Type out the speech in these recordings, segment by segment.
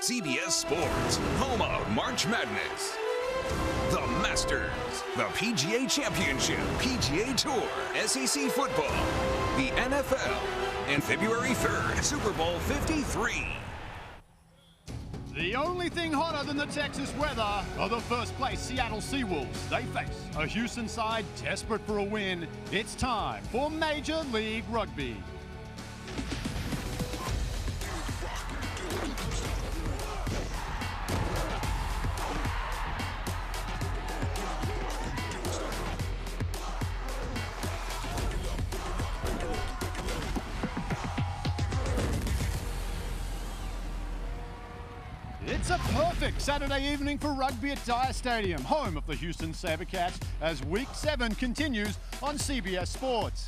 CBS Sports, home of March Madness. The Masters, the PGA Championship, PGA Tour, SEC football, the NFL, and February 3rd, Super Bowl 53. The only thing hotter than the Texas weather are the first place Seattle Seawolves. They face a Houston side desperate for a win. It's time for Major League Rugby. It's a perfect Saturday evening for rugby at Dyer Stadium, home of the Houston SaberCats, as Week 7 continues on CBS Sports.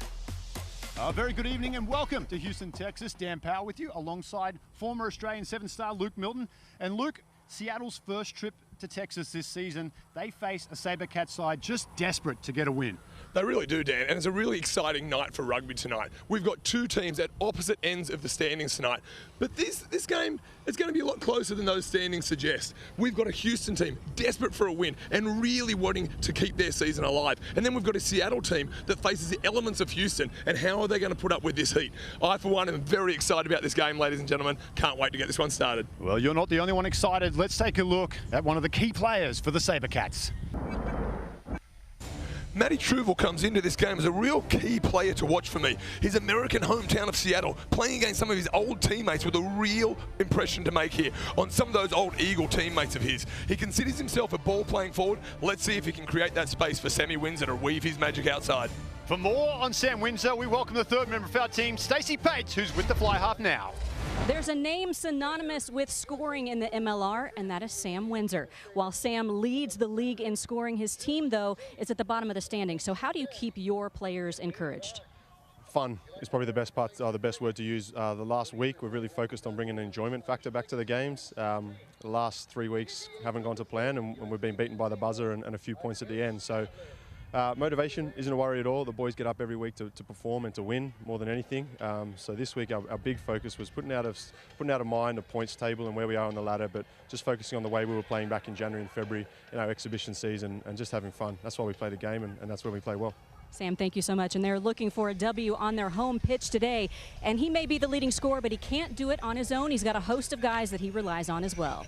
A very good evening and welcome to Houston, Texas. Dan Powell with you, alongside former Australian 7-star Luke Milton. And Luke, Seattle's first trip to Texas this season, they face a SaberCats side just desperate to get a win. They really do, Dan, and it's a really exciting night for rugby tonight. We've got two teams at opposite ends of the standings tonight, but this game is going to be a lot closer than those standings suggest. We've got a Houston team desperate for a win and really wanting to keep their season alive, and then we've got a Seattle team that faces the elements of Houston, and how are they going to put up with this heat? I, for one, am very excited about this game, ladies and gentlemen. Can't wait to get this one started. Well, you're not the only one excited. Let's take a look at one of the key players for the SaberCats. Matty Truval comes into this game as a real key player to watch for me. His American hometown of Seattle, playing against some of his old teammates with a real impression to make here on some of those old Eagle teammates of his. He considers himself a ball playing forward. Let's see if he can create that space for Sammy Windsor to weave his magic outside. For more on Sam Windsor, we welcome the third member of our team, Stacey Pates, who's with the Fly Half now. There's a name synonymous with scoring in the MLR, and that is Sam Windsor. While Sam leads the league in scoring, his team, though, is at the bottom of the standings. So how do you keep your players encouraged? Fun is probably the best part, the best word to use. The last week, we've really focused on bringing an enjoyment factor back to the games. The last 3 weeks haven't gone to plan, and we've been beaten by the buzzer and a few points at the end. So motivation isn't a worry at all. The boys get up every week to perform and to win more than anything. So this week our big focus was putting out of mind the points table and where we are on the ladder, but just focusing on the way we were playing back in January and February in our exhibition season and just having fun. That's why we play the game, and that's where we play well. Sam, thank you so much. And they're looking for a W on their home pitch today. And he may be the leading scorer, but he can't do it on his own. He's got a host of guys that he relies on as well.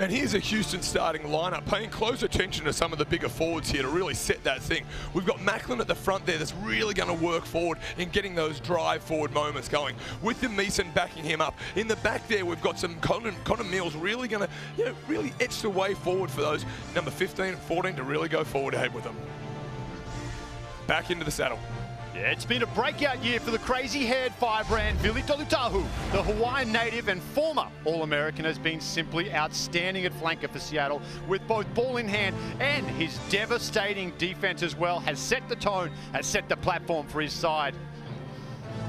And here's a Houston starting lineup, paying close attention to some of the bigger forwards here to really set that thing. We've got Macklin at the front there that's really going to work forward in getting those drive forward moments going, with the Meeson backing him up. In the back there, we've got some Connor Mills really going to, really etch the way forward for those number 15 and 14 to really go forward ahead with them. Back into the saddle. Yeah, it's been a breakout year for the crazy-haired firebrand Vili Tolutahu. The Hawaiian native and former All-American has been simply outstanding at flanker for Seattle, with both ball in hand, and his devastating defense as well has set the tone, has set the platform for his side.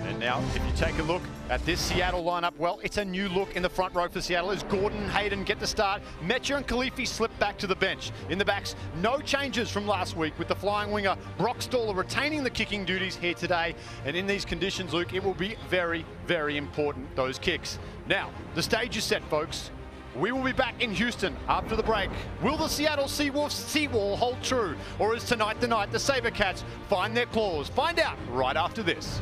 And now, if you take a look at this Seattle lineup, well, it's a new look in the front row for Seattle as Gordon and Hayden get the start. Metcher and Khalifi slip back to the bench. In the backs, no changes from last week, with the flying winger Brock Stoller retaining the kicking duties here today. And in these conditions, Luke, it will be very, very important, those kicks. Now, the stage is set, folks. We will be back in Houston after the break. Will the Seattle Seawolves seawall hold true? Or is tonight the night the SaberCats find their claws? Find out right after this.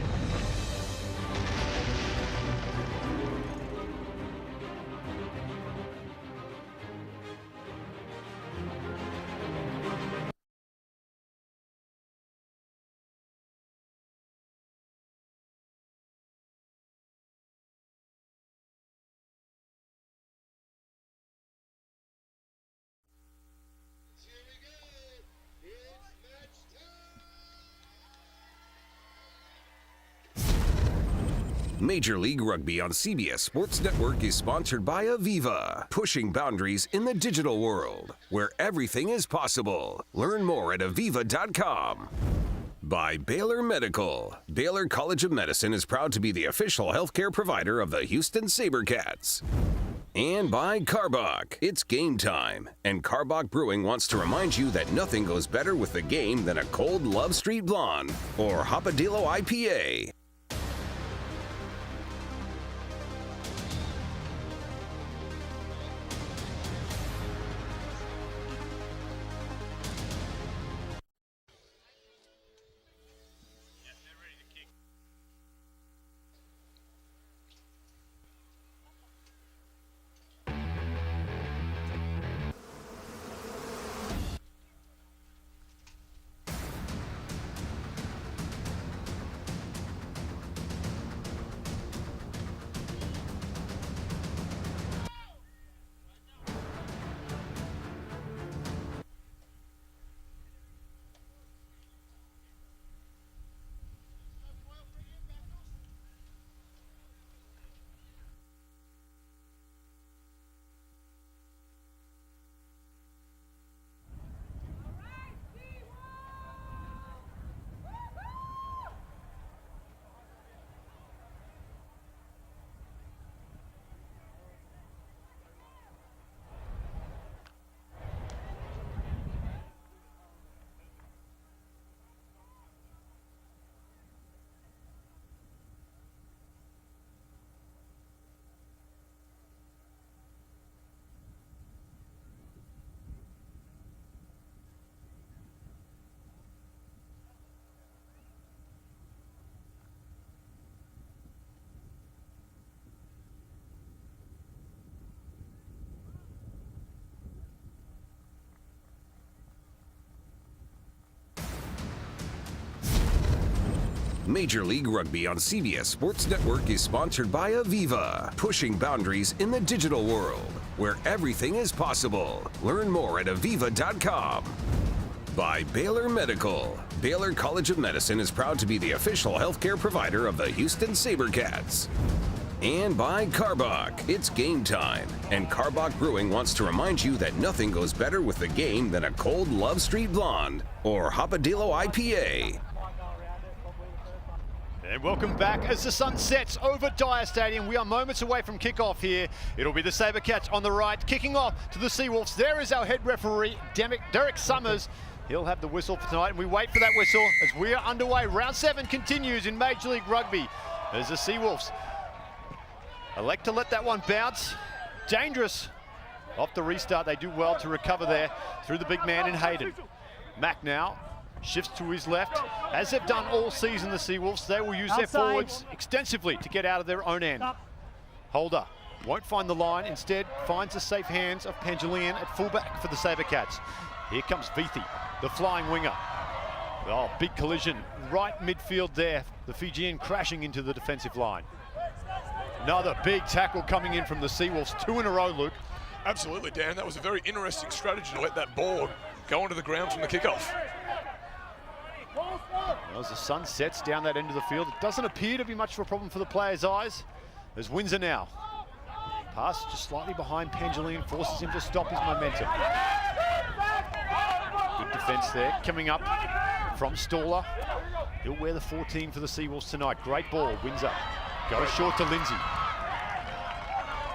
Major League Rugby on CBS Sports Network is sponsored by Aviva, pushing boundaries in the digital world, where everything is possible. Learn more at aviva.com. By Baylor Medical. Baylor College of Medicine is proud to be the official healthcare provider of the Houston SaberCats. And by Karbach. It's game time, and Karbach Brewing wants to remind you that nothing goes better with the game than a cold Love Street Blonde or Hopadillo IPA. Major League Rugby on CBS Sports Network is sponsored by Aviva, pushing boundaries in the digital world, where everything is possible. Learn more at aviva.com. By Baylor Medical. Baylor College of Medicine is proud to be the official healthcare provider of the Houston SaberCats. And by Carbach. It's game time, and Carbach Brewing wants to remind you that nothing goes better with the game than a cold Love Street Blonde or Hopadillo IPA. And welcome back as the sun sets over Dyer Stadium. We are moments away from kickoff here. It'll be the SaberCats on the right, kicking off to the Seawolves. There is our head referee, Derek Summers. He'll have the whistle for tonight, and we wait for that whistle as we are underway. Round 7 continues in Major League Rugby as the Seawolves elect to let that one bounce. Dangerous. Off the restart, they do well to recover there through the big man in Hayden. Mack now shifts to his left. As they've done all season, the Seawolves, they will use their forwards extensively to get out of their own end. Holder won't find the line, instead finds the safe hands of Pangelian at fullback for the SaberCats. Here comes Vithi, the flying winger. Oh, big collision right midfield there. The Fijian crashing into the defensive line. Another big tackle coming in from the Seawolves, 2 in a row, Luke. Absolutely, Dan. That was a very interesting strategy to let that ball go onto the ground from the kickoff. Well, as the sun sets down that end of the field, it doesn't appear to be much of a problem for the players' eyes. There's Windsor now. Pass just slightly behind Pangelian, forces him to stop his momentum. Good defense there, coming up from Staller. He'll wear the 14 for the Seawolves tonight. Great ball, Windsor. Goes short to Lindsay.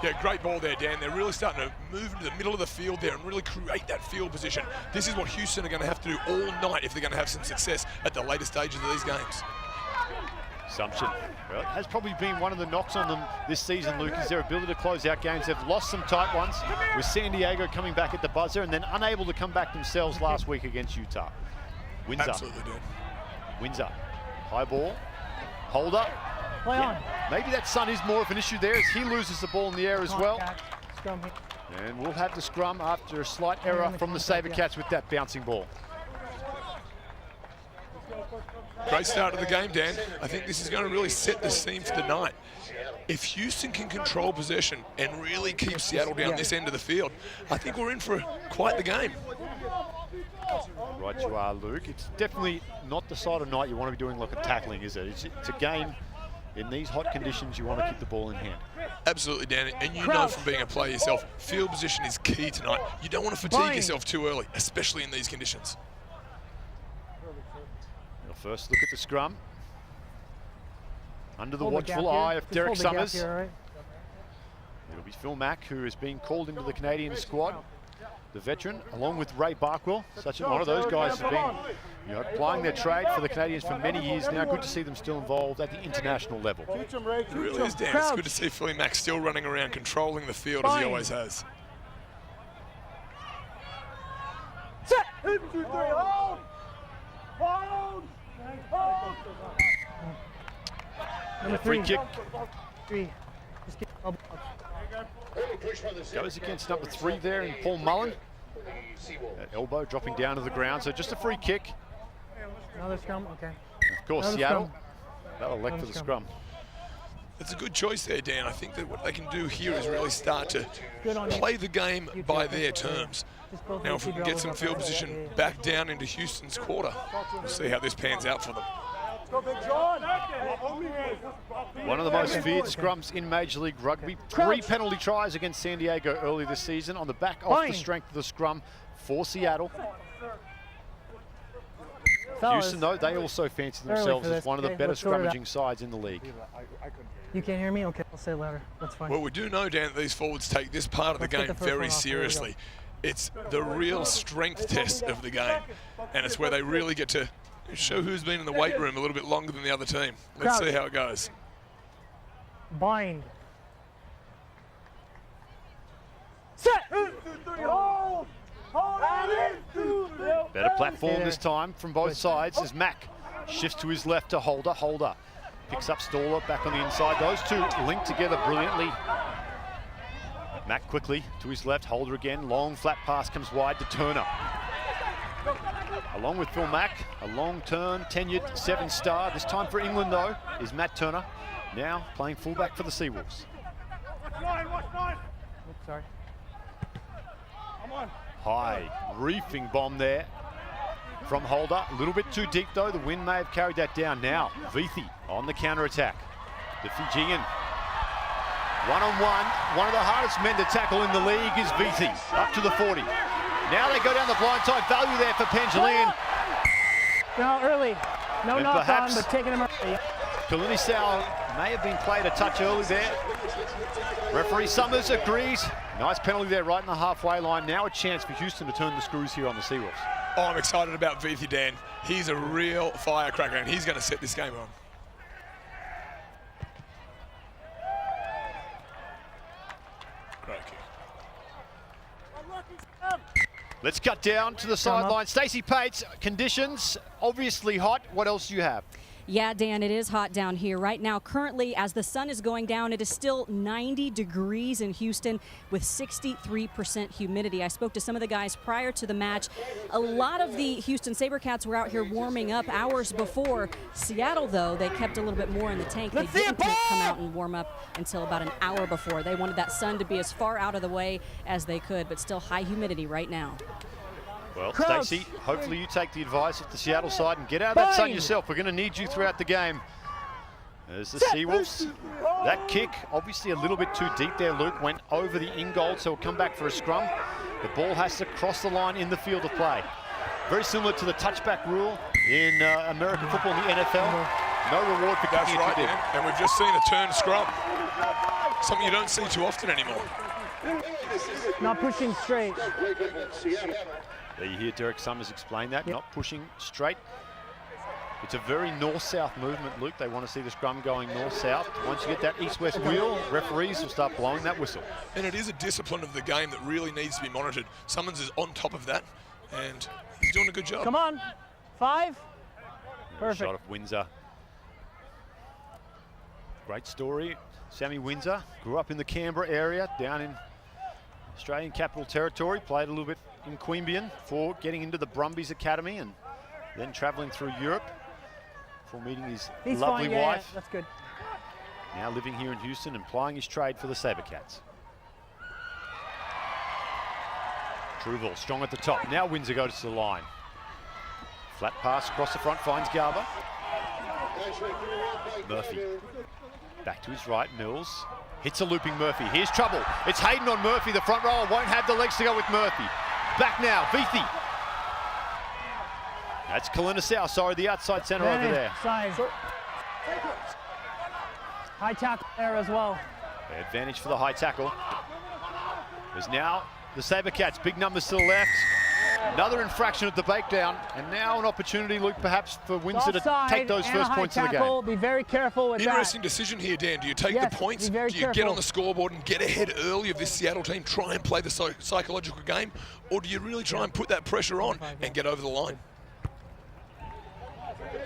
Yeah, great ball there, Dan. They're really starting to move into the middle of the field there and really create that field position. This is what Houston are going to have to do all night if they're going to have some success at the later stages of these games. Assumption. Well, it has probably been one of the knocks on them this season, Luke, is their ability to close out games. They've lost some tight ones, with San Diego coming back at the buzzer and then unable to come back themselves last week against Utah. Windsor. Absolutely, Dan. Windsor. High ball. Holder. Yeah, maybe that sun is more of an issue there as he loses the ball in the air as well. And we'll have the scrum after a slight error from the SaberCats with that bouncing ball. Great start of the game, Dan. I think this is going to really set the scene for the night. If Houston can control possession and really keep Seattle down this end of the field, I think we're in for quite the game. Right you are, Luke. It's definitely not the side of night you want to be doing like a tackling, is it? It's a game. In these hot conditions, you want to keep the ball in hand. Absolutely, Dan. And you know from being a player yourself, field position is key tonight. You don't want to fatigue yourself too early, especially in these conditions. We'll first look at the scrum. Under the watchful eye of Derek Summers. It'll be Phil Mack, who is being called into the Canadian squad. The veteran, along with Ray Barkwell, one of those guys has been plying their trade for the Canadians for many years now. Good to see them still involved at the international level. It really is, Dan. It's good to see Philly Mack still running around, controlling the field as he always has. Set! 1, 2, 3, hold! Hold! Hold! Free kick. 3. Goes against number 3 there in Paul Mullen. That elbow dropping down to the ground, so just a free kick. Another scrum, okay. Of course, Another Seattle, they'll elect for the scrum. It's a good choice there, Dan. I think that what they can do here is really start to play the game by their terms. Now, if we can get some field position back down into Houston's quarter, we'll see how this pans out for them. One of the most feared scrums in Major League Rugby. 3 penalty tries against San Diego early this season on the back of the strength of the scrum for Seattle. Houston, though, they also fancy themselves as one of the better scrummaging sides in the league. You can't hear me? Okay, I'll say it louder. That's fine. Well, we do know, Dan, that these forwards take this part of the game very seriously. It's the real strength test of the game, and it's where they really get to show who's been in the weight room a little bit longer than the other team. Let's see how it goes. Bind. Set! 1, 2, 3, hold! Better platform this time from both sides as Mack shifts to his left to Holder. Holder picks up Staller back on the inside. Those two linked together brilliantly. Mack quickly to his left. Holder again. Long flat pass comes wide to Turner. along with Phil Mack, a long-term, tenured 7-star. This time for England, though, is Matt Turner, now playing fullback for the Seawolves. Sorry. I'm on. High, reefing bomb there from Holder. A little bit too deep, though. The wind may have carried that down. Now, Vithi on the counter-attack. The Fijian. One-on-one. One of the hardest men to tackle in the league is Vithi, up to the 40. Now they go down the blind side. Value there for Pangelian. No, early. No And knock perhaps on, but taking him early. Kalinisau may have been played a touch early there. Referee Summers agrees. Nice penalty there right in the halfway line. Now a chance for Houston to turn the screws here on the Seawolves. Oh, I'm excited about Vithi, Dan. He's a real firecracker, and he's going to set this game on. Great kick. Let's cut down to the sideline. Stacey Pates, conditions obviously hot. What else do you have? Yeah, Dan, it is hot down here right now. Currently, as the sun is going down, it is still 90 degrees in Houston with 63% humidity. I spoke to some of the guys prior to the match. A lot of the Houston SaberCats were out here warming up hours before. Seattle, though, they kept a little bit more in the tank. They didn't come out and warm up until about an hour before. They wanted that sun to be as far out of the way as they could, but still high humidity right now. Well, Stacey, hopefully you take the advice of the Seattle side and get out of that sun yourself. We're going to need you throughout the game. There's the Seawolves. That kick, obviously a little bit too deep there, Luke. Went over the in-goal, so we'll come back for a scrum. The ball has to cross the line in the field of play. Very similar to the touchback rule in American football in the NFL. No reward for kicking it too deep. And we've just seen a turn scrum. Something you don't see too often anymore. Not pushing straight. There you hear Derek Summers explain that, not pushing straight. It's a very north-south movement, Luke. They want to see the scrum going north-south. Once you get that east-west wheel, referees will start blowing that whistle. And it is a discipline of the game that really needs to be monitored. Summons is on top of that, and he's doing a good job. Come on. 5. Perfect. Shot of Windsor. Great story. Sammy Windsor grew up in the Canberra area, down in Australian Capital Territory, played a little bit in Queanbeyan before getting into the Brumbies Academy and then travelling through Europe before meeting his lovely wife. Yeah, that's good. Now living here in Houston and plying his trade for the SaberCats. Truval strong at the top. Now Windsor goes to the line. Flat pass across the front, finds Garber. Murphy. Back to his right, Mills. Hits a looping Murphy. Here's trouble. It's Hayden on Murphy. The front rower won't have the legs to go with Murphy. Back now, Vithi. That's Kalinisau, sorry, the outside centre over there. Side. High tackle there as well. Advantage for the high tackle. There's now the SaberCats, big numbers to the left. Another infraction at the breakdown, and now an opportunity, Luke, perhaps for Windsor to take those first points of the game. Be very careful with Interesting decision here, Dan. Do you take the points? Do you get on the scoreboard and get ahead early of this Seattle team, try and play the psychological game, or do you really try and put that pressure on and get over the line?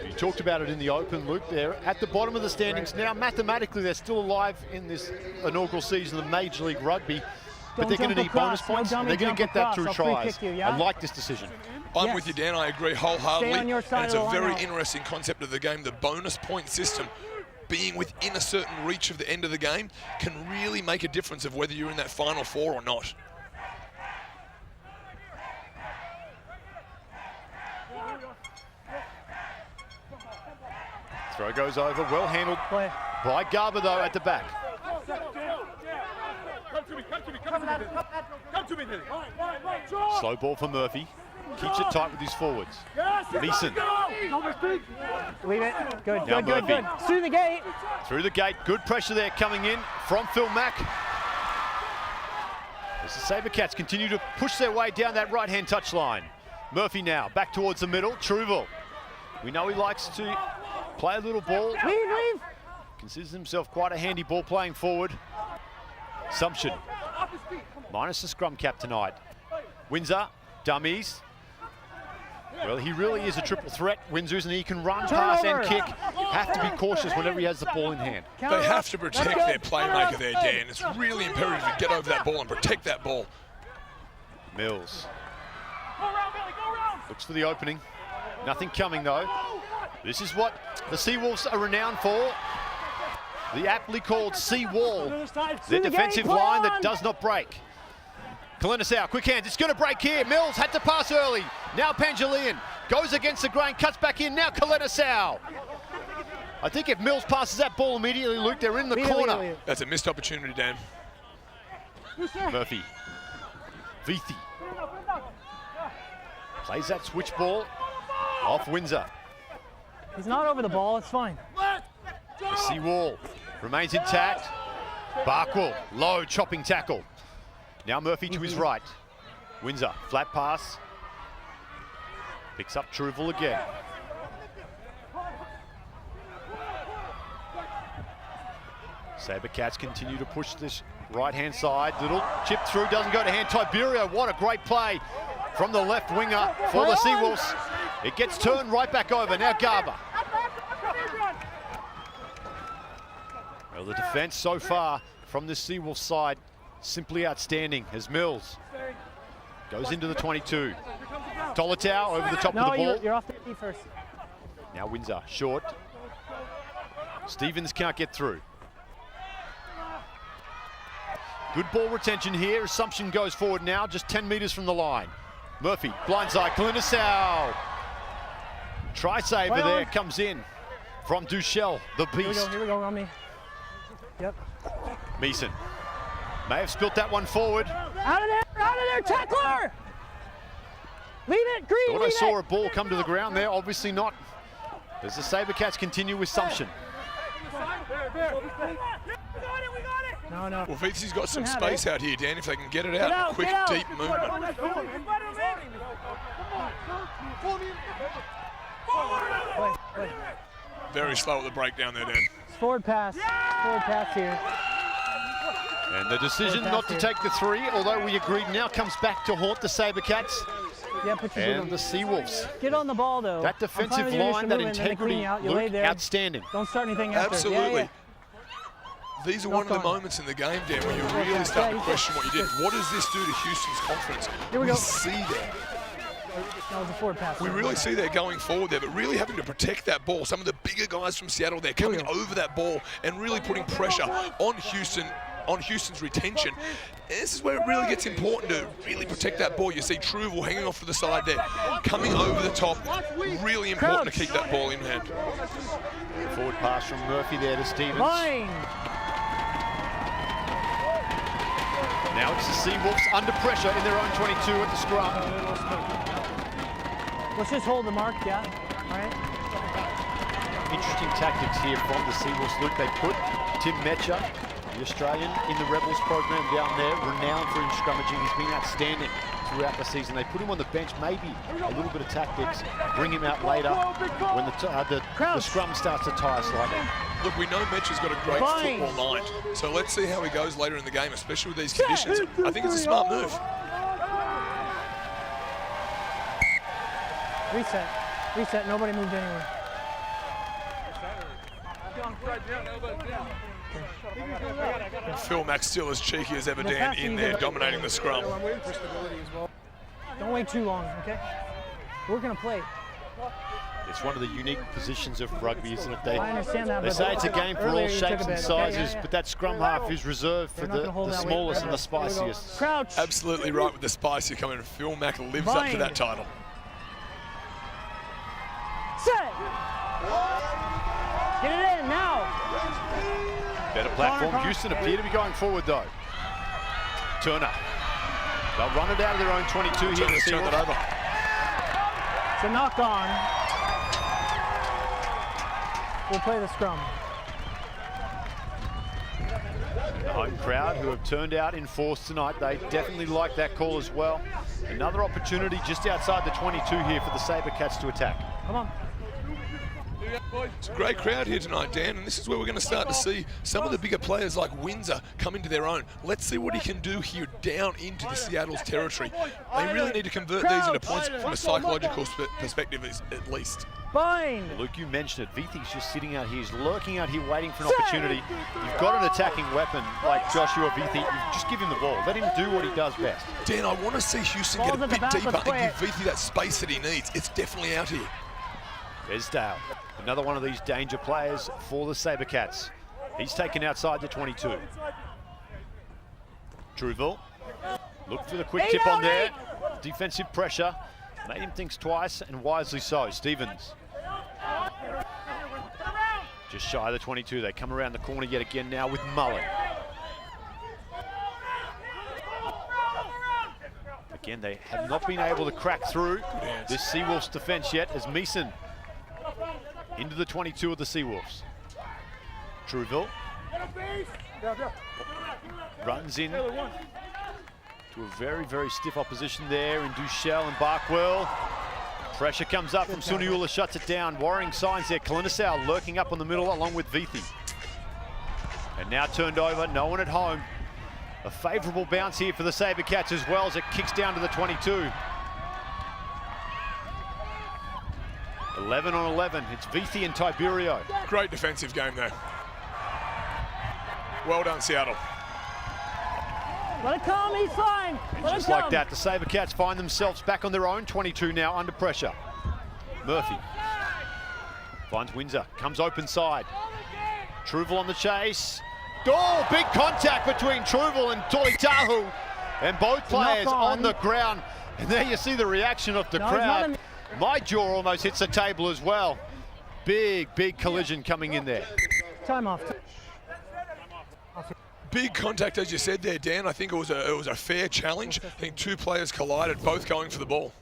You talked about it in the open, Luke. They're at the bottom of the standings now. Mathematically, they're still alive in this inaugural season of Major League Rugby. But they're going to need bonus points, and they're going to get that through tries. I like this decision. I'm with you, Dan. I agree wholeheartedly. On your side and it's a very line interesting concept of the game. The bonus point system, being within a certain reach of the end of the game, can really make a difference of whether you're in that final four or not. Throw goes over, well handled by Garber, though, at the back. Slow ball for Murphy. Keeps it tight with his forwards. Neeson. Leave it. Good, Now good, Murphy. good. Through the gate. Through the gate. Good pressure there coming in from Phil Mack. As the SaberCats continue to push their way down that right-hand touchline. Murphy now back towards the middle. Truval. We know he likes to play a little ball. Leave. Considers himself quite a handy ball playing forward. Sumption. Minus the scrum cap tonight. Windsor, dummies. Well, he really is a triple threat, Windsor, isn't he? He can run, pass and kick. Have to be cautious whenever he has the ball in hand. They have to protect their playmaker there, Dan. It's really imperative to get over that ball and protect that ball. Mills. Looks for the opening. Nothing coming though. This is what the Seawolves are renowned for. The aptly called sea wall. Their defensive line that does not break. Kalenisau, quick hands, it's going to break here. Mills had to pass early. Now Pangelian goes against the grain, cuts back in. Now Kalenisau. I think if Mills passes that ball immediately, Luke, they're in the corner. That's a missed opportunity, Dan. Murphy. Vithi. Plays that switch ball off Windsor. He's not over the ball, it's fine. The sea wall remains intact. Barkwell, low chopping tackle. Now Murphy to his right. Windsor, flat pass. Picks up Truval again. SaberCats continue to push this right-hand side. Little chip through, doesn't go to hand. Tiberio, what a great play from the left winger for the Seawolves. It gets turned right back over. Now Garber. Well, the defense so far from the Seawolves side, simply outstanding as Mills goes into the 22. Tolotau over the top of the ball. You're off the tee first. Now Windsor, short. Stephens can't get through. Good ball retention here. Assumption goes forward now, just 10 metres from the line. Murphy, blindside, Kalenisau. Try saver there, comes in from Duchel, the beast. Here we go, Rummy. Yep. Meeson may have spilt that one forward. Out of there, tackler! Leave it, Green, Thought I saw a ball come to the ground there, obviously not. As the SaberCats continue with Assumption. No. Well, Vithi's got some space out here, Dan, if they can get it out. Quick, deep movement. Wait. Very slow at the breakdown there, Dan. Forward pass here. And the decision not to take the three, although we agreed, now comes back to haunt the SaberCats and the Seawolves. Get on the ball, though. That defensive line, that integrity, Luke, outstanding. Don't start anything after. Absolutely. These are one of the moments in the game, Dan, where you really start to question what you did. What does this do to Houston's confidence? We see that. That was a forward pass. We really see that going forward there, but really having to protect that ball. Some of the bigger guys from Seattle, they're coming over that ball and really putting pressure on Houston, on Houston's retention. And this is where it really gets important to really protect that ball. You see Truval hanging off to the side there, coming over the top. Really important to keep that ball in hand. Forward pass from Murphy there to Stephens. Now it's the Seawolves under pressure in their own 22 at the scrum. Let's just hold the mark, yeah. All right. Interesting tactics here from the Seawolves. Luke, they put Tim Metcher, the Australian, in the Rebels program down there, renowned for his scrummaging. He's been outstanding throughout the season. They put him on the bench, maybe a little bit of tactics, bring him out later when the scrum starts to tire slightly. Look, we know Metcher's got a great football mind, so let's see how he goes later in the game, especially with these conditions. I think it's a smart move. Reset, nobody moved anywhere. Phil Mack still as cheeky as ever, Dan, in there, dominating the scrum. Don't wait too long, okay? We're going to play. It's one of the unique positions of rugby, isn't it? I understand that. They say it's a game for all shapes and sizes, but that scrum half is reserved for the smallest and the spiciest. Crouch. Absolutely right with the spicy coming. Phil Mack lives up to that title. Set. Get it in now. Better platform. Houston appear to be going forward though. Turner. They'll run it out of their own 22 here. Turn it over. It's a knock on. We'll play the scrum. The home crowd who have turned out in force tonight, they definitely like that call as well. Another opportunity just outside the 22 here for the SaberCats to attack. Come on. It's a great crowd here tonight, Dan, and this is where we're going to start to see some of the bigger players like Windsor come into their own. Let's see what he can do here down into the Seattle's territory. They really need to convert these into points from a psychological perspective at least. Fine. Well, Luke, you mentioned it. Vithi's just sitting out here. He's lurking out here waiting for an opportunity. You've got an attacking weapon like Joshua Vithi. You just give him the ball. Let him do what he does best. Dan, I want to see Houston get a bit deeper and give Vithi that space that he needs. It's definitely out here. Esdale, another one of these danger players for the SaberCats. He's taken outside the 22. Truville, look for the quick tip on there. Defensive pressure, made him think twice, and wisely so. Stephens. Just shy of the 22. They come around the corner yet again now with Mullen. Again, they have not been able to crack through this Seawolves defense yet, as Meeson into the 22 of the Seawolves. Truville runs in to a very, very stiff opposition there in Duchel and Barkwell. Pressure comes up from Suniula, shuts it down. Worrying signs there. Kalinisau lurking up on the middle along with Vithi. And now turned over, no one at home. A favourable bounce here for the SaberCats as well as it kicks down to the 22. 11 on 11. It's Vithi and Tiberio. Great defensive game there. Well done, Seattle. Let it come, he's fine. Let Just it come. like that, the SaberCats find themselves back on their own. 22 now under pressure. Murphy finds Windsor, comes open side. Truville on the chase. Oh, big contact between Truville and Tolitahu. And both players on the ground. And there you see the reaction of the crowd. My jaw almost hits the table as well. Big, big collision coming in there. Time off. Big contact, as you said there, Dan. I think it was a fair challenge. I think two players collided, both going for the ball.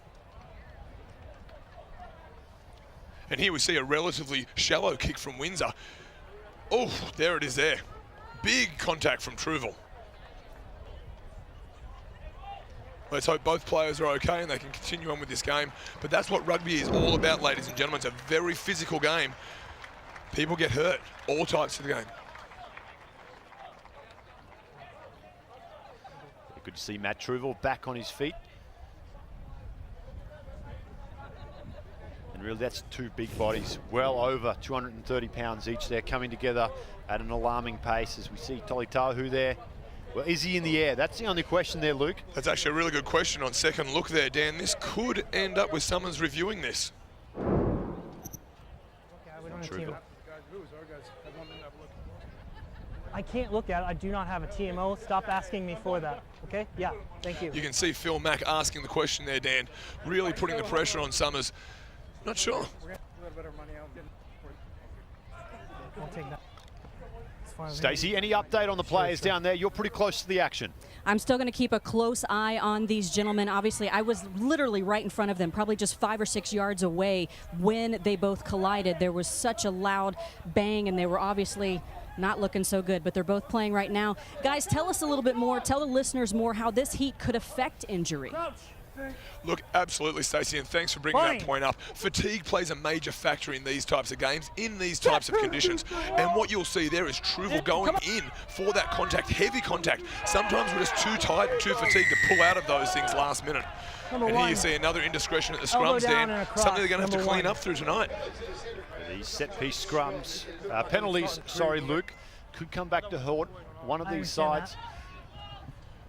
And here we see a relatively shallow kick from Windsor. Oh, there it is there. Big contact from Truville. Let's hope both players are okay and they can continue on with this game. But that's what rugby is all about, ladies and gentlemen. It's a very physical game. People get hurt, all types of the game. Good to see Matt Truville back on his feet. And really that's two big bodies, well over 230 pounds each. They're coming together at an alarming pace as we see Tolitahu there. Well, is he in the air? That's the only question there, Luke. That's actually a really good question on second look there, Dan. This could end up with someone's reviewing this. Truville. I can't look at it. I do not have a TMO. Stop asking me for that. Okay? Yeah, thank you. You can see Phil Mack asking the question there, Dan. Really putting the pressure on Summers. Not sure. I'll take that. Stacey, any update on the players down there? You're pretty close to the action. I'm still going to keep a close eye on these gentlemen. Obviously, I was literally right in front of them, probably just 5 or 6 yards away when they both collided. There was such a loud bang, and they were obviously not looking so good, but they're both playing right now. Guys, tell us a little bit more, tell the listeners more how this heat could affect injury. Look, absolutely, Stacey, and thanks for bringing that point up. Fatigue plays a major factor in these types of games, in these types of conditions. And what you'll see there is Truville going in for that contact, heavy contact. Sometimes we're just too tired and too fatigued to pull out of those things last minute. And here you see another indiscretion at the scrums, Dan. Something they're going to have to clean up through tonight. These set-piece scrums, penalties, sorry, Luke, could come back to haunt one of these sides.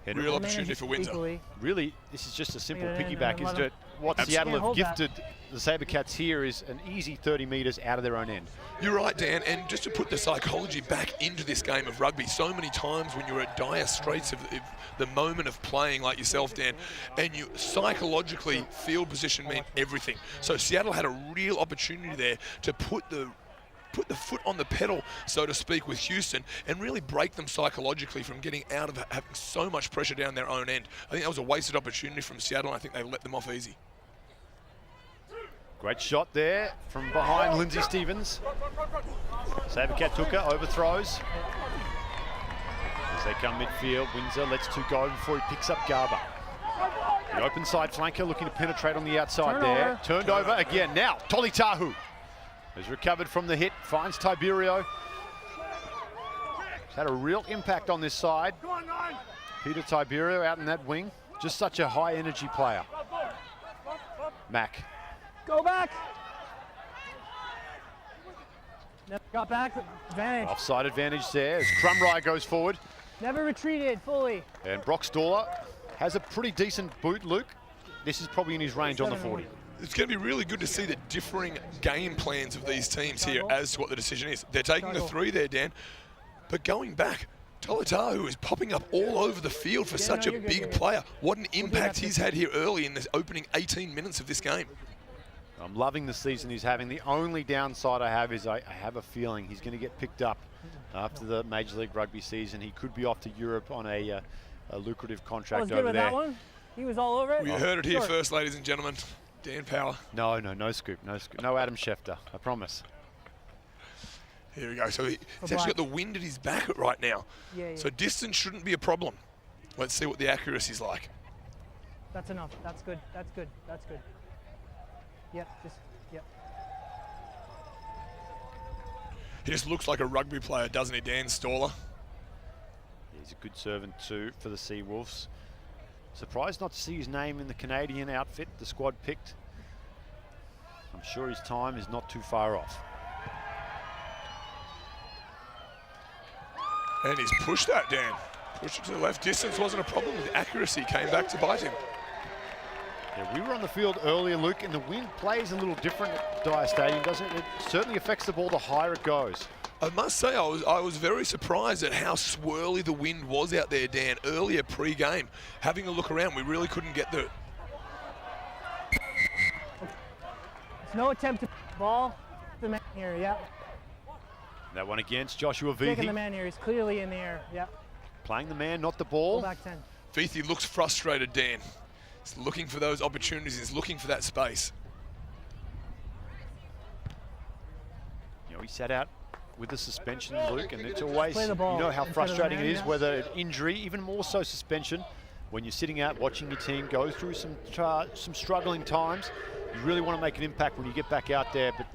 Real opportunity for Windsor. Really, this is just a simple piggyback. Is that what Seattle have gifted the SaberCats here is an easy 30 metres out of their own end. You're right, Dan, and just to put the psychology back into this game of rugby, so many times when you're at dire straits of the moment of playing like yourself, Dan, and you psychologically, field position mean everything. So Seattle had a real opportunity there to put the foot on the pedal, so to speak, with Houston and really break them psychologically from getting out of having so much pressure down their own end. I think that was a wasted opportunity from Seattle, and I think they let them off easy. Great shot there from behind Lindsay Stephens. SaberCat took her, overthrows. As they come midfield, Windsor lets two go before he picks up Garber. The open side flanker looking to penetrate on the outside there. Turned over again. Now, Tolitahu has recovered from the hit, finds Tiberio. He's had a real impact on this side. Peter Tiberio out in that wing. Just such a high energy player. Mack. Go back. Never got back. Advantage. Offside advantage there as Crumrye goes forward. Never retreated fully. And Brock Staller has a pretty decent boot, Luke. This is probably in his range on the 40. It's going to be really good to see the differing game plans of these teams here as to what the decision is. They're taking the 3 there, Dan, but going back, Tolitahu is popping up all over the field for such a big player. What an impact he's had here early in the opening 18 minutes of this game. I'm loving the season he's having. The only downside I have is I have a feeling he's going to get picked up after the Major League Rugby season. He could be off to Europe on a lucrative contract over there. That one. He was all over it. We heard it here first, ladies and gentlemen. Dan Power. No scoop. No Adam Schefter, I promise. Here we go. So he's actually got the wind at his back right now. Yeah. So distance shouldn't be a problem. Let's see what the accuracy's like. That's enough. That's good. That's good. That's good. Yep. Yep. He just looks like a rugby player, doesn't he, Dan Staller? He's a good servant too for the Seawolves. Surprised not to see his name in the Canadian outfit, the squad picked. I'm sure his time is not too far off. And he's pushed that, Dan. Pushed it to the left. Distance wasn't a problem. The accuracy came back to bite him. Yeah, we were on the field earlier, Luke, and the wind plays a little different at Dyer Stadium, doesn't it? It certainly affects the ball the higher it goes. I must say, I was very surprised at how swirly the wind was out there, Dan, earlier pre-game. Having a look around, we really couldn't get the... It's no attempt to ball the man here, yeah. That one against Joshua Taking the Vithi. man here, he's clearly in the air, yeah. Playing the man, not the Go ball. back 10. Vithi looks frustrated, Dan. He's looking for those opportunities. He's looking for that space. You know, he sat out with the suspension, Luke, and it's always, Play you the ball know how instead of the frustrating it man, is, yeah. whether injury, even more so suspension, when you're sitting out watching your team go through some struggling times. You really want to make an impact when you get back out there, but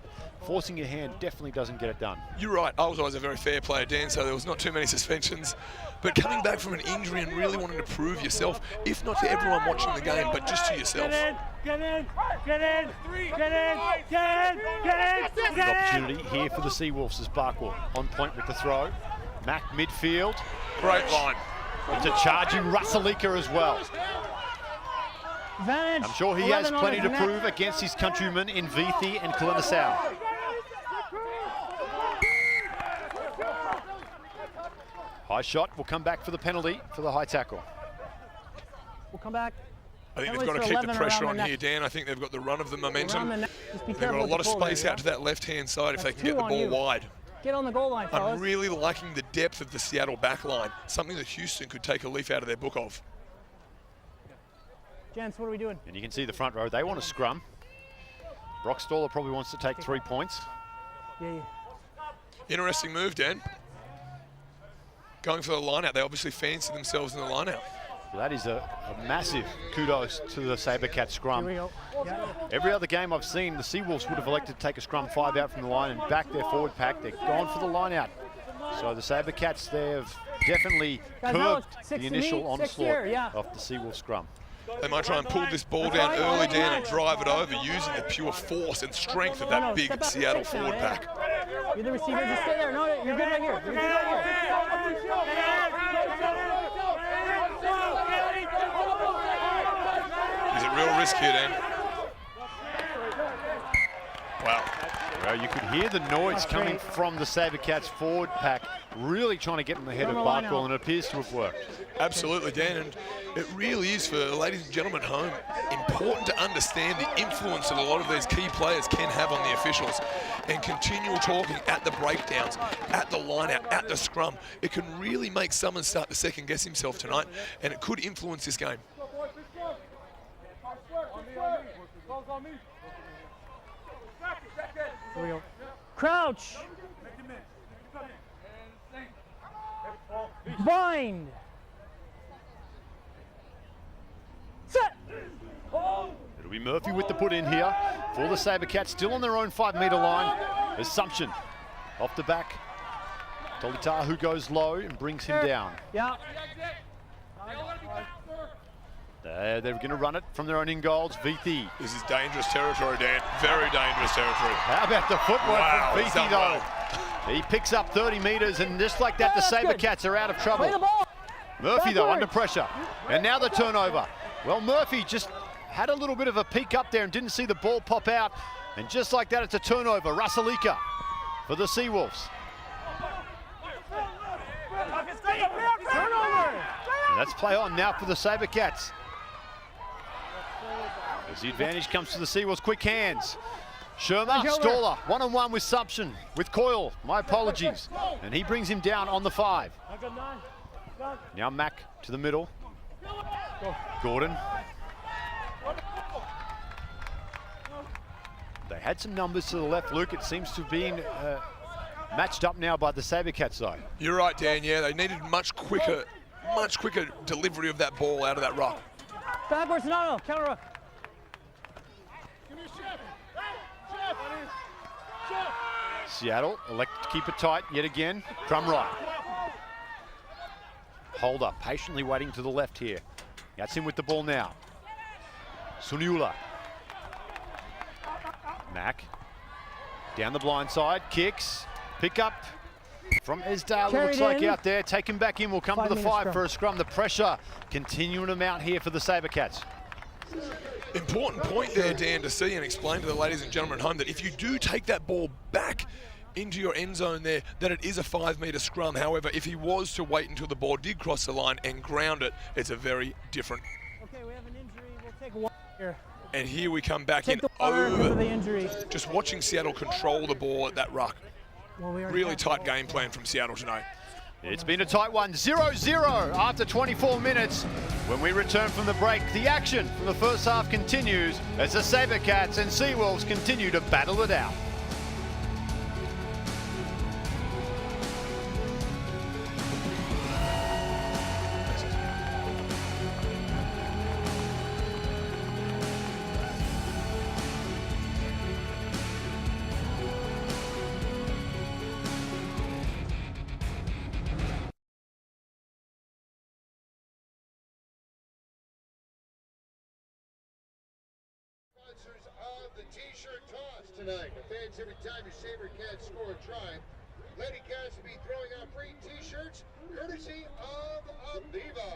forcing your hand definitely doesn't get it done. You're right. I was always a very fair player, Dan, so there was not too many suspensions. But coming back from an injury and really wanting to prove yourself, if not to everyone watching the game, but just to yourself. Good opportunity here for the Seawolves as Barkwell on point with the throw. Mack midfield. Great line. It's a charging Russellika as well. Advantage. I'm sure he has plenty to prove against his countrymen in Vithi and Kalinisau. High shot will come back for the penalty for the high tackle. We'll come back. I think they've got to keep the pressure on here, Dan. I think they've got the run of the momentum. They've got a lot of space out to that left-hand side if they can get the ball wide. Get on the goal line, fellas. I'm really liking the depth of the Seattle back line, something that Houston could take a leaf out of their book of. Gents, what are we doing? And you can see the front row. They want to scrum. Brock Stoller probably wants to take 3 points. Yeah. Interesting move, Dan. Going for the line-out. They obviously fancy themselves in the line-out. Well, that is a massive kudos to the SaberCats scrum. Here we go. Yeah. Every other game I've seen, the Seawolves would have elected to take a scrum 5 out from the line and back their forward pack. They're gone for the line out. So the SaberCats, they have definitely curbed the initial onslaught of the Seawolves scrum. They might try and pull this ball down early, Dan, and drive it over using the pure force and strength of that big Seattle forward pack. You're the receiver, just stay there. No, you're good right here. You're good right Is it real risk here, Dan? Wow. Well, you could hear the noise coming from the SaberCats forward pack, really trying to get in the head of Barkwell, and it appears to have worked. Absolutely, Dan, and it really is, for ladies and gentlemen at home, important to understand the influence that a lot of these key players can have on the officials, and continual talking at the breakdowns, at the line-out, at the scrum. It can really make someone start to second-guess himself tonight, and it could influence this game. Here we go. Crouch. Bind. Set. It'll be Murphy with the put in here for the SaberCats, still on their own 5-metre line. Assumption off the back. Tolitahu goes low and brings him down. Yeah. They're going to run it from their own in goals. Vithi. This is dangerous territory, Dan. Very dangerous territory. How about the footwork from Vithi, though? Well. He picks up 30 metres, and just like that, the SaberCats are out of trouble. Play the ball. Murphy, though, Backward. under pressure. And now the turnover. Well, Murphy just had a little bit of a peek up there and didn't see the ball pop out. And just like that, it's a turnover. Rasalika for the Seawolves. And that's play on now for the SaberCats. As the advantage comes to the Seawolves, quick hands. Shermer, Staller, one-on-one with Sumption, with Coyle, my apologies. And he brings him down on the 5. Now Mack to the middle. Gordon. They had some numbers to the left, Luke. It seems to have been matched up now by the SaberCats side. You're right, Dan, yeah, they needed much quicker delivery of that ball out of that ruck. Backwards, no, counter ruck. Seattle elect to keep it tight yet again. Drum right. Holder patiently waiting to the left here. That's him with the ball now. Suniula. Mack. Down the blind side. Kicks. Pick up from Esdale. It looks like out there. Take him back in. We'll come to the 5 for a scrum. The pressure continuing to mount here for the SaberCats. Important point there, Dan, to see and explain to the ladies and gentlemen at home that if you do take that ball back into your end zone there, that it is a 5-metre scrum. However, if he was to wait until the ball did cross the line and ground it, it's a very different. Okay, we have an injury. We'll take one here. And here we come back in over the injury. Just watching Seattle control the ball at that ruck. Well, really tight game plan from Seattle tonight. It's been a tight one, 0-0 after 24 minutes. When we return from the break, the action from the first half continues as the SaberCats and Seawolves continue to battle it out. Of the T-shirt toss tonight. The fans, every time your SaberCats score a try, Lady Cats will be throwing out free T-shirts courtesy of Aviva.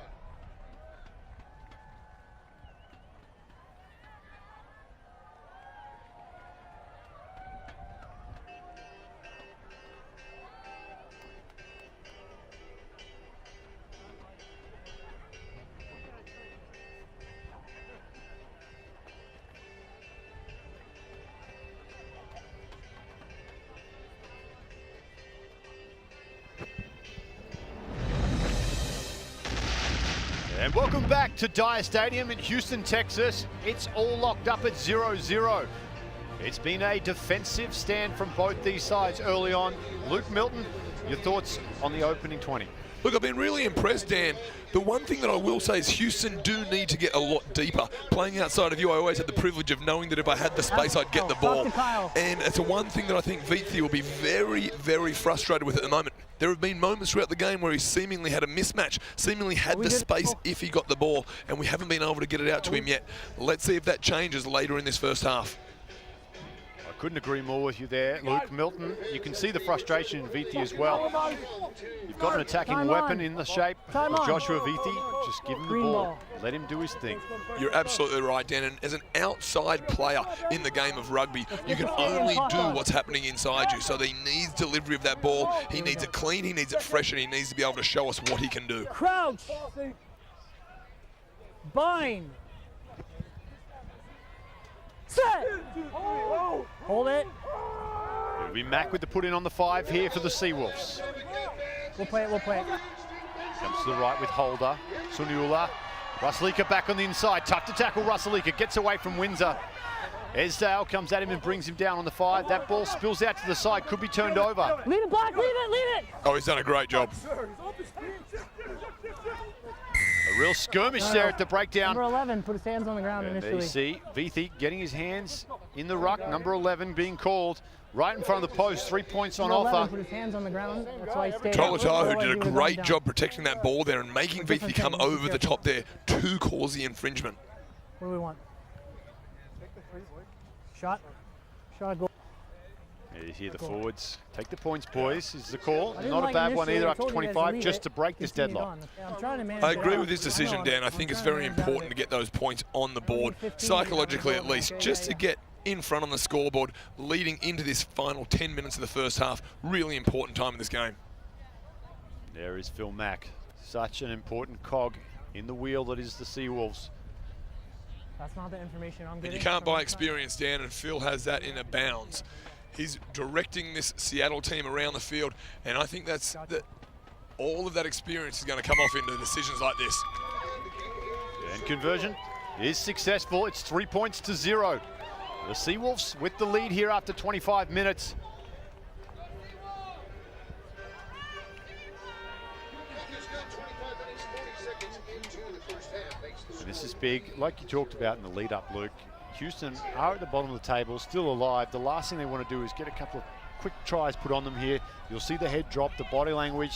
And welcome back to Dyer Stadium in Houston, Texas. It's all locked up at 0-0. It's been a defensive stand from both these sides early on. Luke Milton, your thoughts on the opening 20? Look, I've been really impressed, Dan. The one thing that I will say is Houston do need to get a lot deeper. Playing outside of you, I always had the privilege of knowing that if I had the space, I'd get the ball. And it's a one thing that I think Vithi will be very, very frustrated with at the moment. There have been moments throughout the game where he seemingly had a mismatch, seemingly had the space if he got the ball, and we haven't been able to get it out to him yet. Let's see if that changes later in this first half. Couldn't agree more with you there, Luke Milton. You can see the frustration in Vithi as well. You've got an attacking weapon in the shape of Joshua Vithi. Just give him the ball. Let him do his thing. You're absolutely right, Dan. And as an outside player in the game of rugby, you can only do what's happening inside you. So he needs delivery of that ball. He needs it clean, he needs it fresh, and he needs to be able to show us what he can do. Crouch. Bind. Set. Hold it. It'll be Mack with the put in on the 5 here for the Seawolves. We'll play it, we'll play it. Comes to the right with Holder. Suniula. Rasalika back on the inside. Tough to tackle Rasalika. Gets away from Windsor. Esdale comes at him and brings him down on the 5. That ball spills out to the side. Could be turned over. Lead it, Black. Lead it, lead it. Oh, he's done a great job. A real skirmish there at the breakdown. Number 11 put his hands on the ground and initially. There you see Vithi getting his hands in the ruck. Number 11 being called right in front of the post. 3 points on offer. Put his hands on the ground. That's why he stayed. Tolatahu did a great job protecting that ball there and making Vithi come over the top there to cause the infringement. What do we want? Shot. Shot a goal. You hear the forwards. Take the points, boys, is the call. Not a bad one either after 25, just to break this deadlock. I agree with this decision, Dan. I think it's very important to get those points on the board, psychologically at least, just to get in front on the scoreboard leading into this final 10 minutes of the first half. Really important time in this game. There is Phil Mack, such an important cog in the wheel that is the Seawolves. That's not the information I'm getting. And you can't buy experience, Dan, and Phil has that in abounds. He's directing this Seattle team around the field, and I think that's all of that experience is going to come off into decisions like this. And conversion is successful. It's 3 points to 0. The Seawolves with the lead here after 25 minutes. And this is big, like you talked about in the lead up, Luke. Houston are at the bottom of the table, still alive. The last thing they want to do is get a couple of quick tries put on them here. You'll see the head drop, the body language,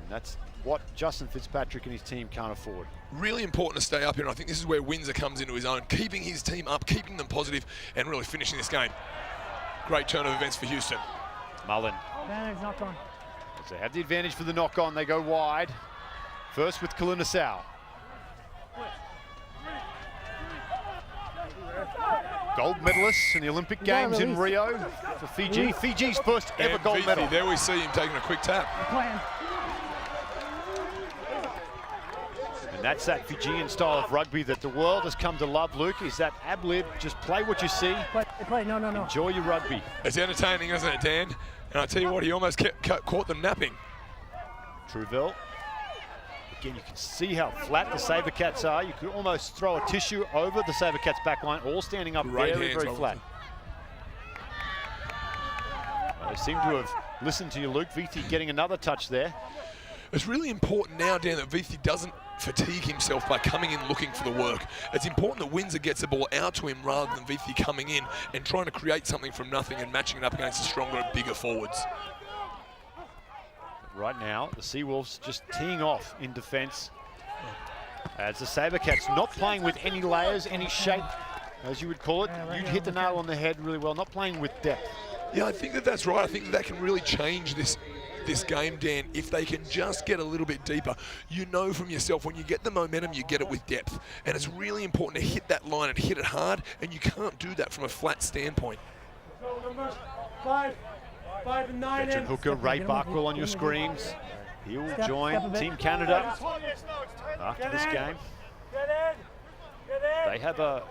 and that's what Justin Fitzpatrick and his team can't afford. Really important to stay up here, and I think this is where Windsor comes into his own, keeping his team up, keeping them positive, and really finishing this game. Great turn of events for Houston. Mullen. Advantage, knock on. As they have the advantage for the knock on, they go wide. First with Kalunasau. Gold medalists in the Olympic Games in Rio for Fiji. Fiji's first ever gold medal. There we see him taking a quick tap. And that's that Fijian style of rugby that the world has come to love, Luke, is that ab-lib, just play what you see. Play, no. Enjoy your rugby. It's entertaining, isn't it, Dan? And I tell you what, he almost caught them napping. Truville. Again, you can see how flat the SaberCats are. You could almost throw a tissue over the SaberCats backline, all standing up very flat. They seem to have listened to you, Luke. Vithi getting another touch there. It's really important now, Dan, that Vithi doesn't fatigue himself by coming in looking for the work. It's important that Windsor gets the ball out to him rather than Vithi coming in and trying to create something from nothing and matching it up against the stronger and bigger forwards. Right now, the Seawolves just teeing off in defence. As the SaberCats not playing with any layers, any shape, as you would call it. You'd hit the nail on the head really well, not playing with depth. Yeah, I think that's right. I think that can really change this game, Dan, if they can just get a little bit deeper. You know from yourself, when you get the momentum, you get it with depth. And it's really important to hit that line and hit it hard, and you can't do that from a flat standpoint. Veteran hooker Ray Barkwell on your screens. He'll join Team Canada after this game. They have a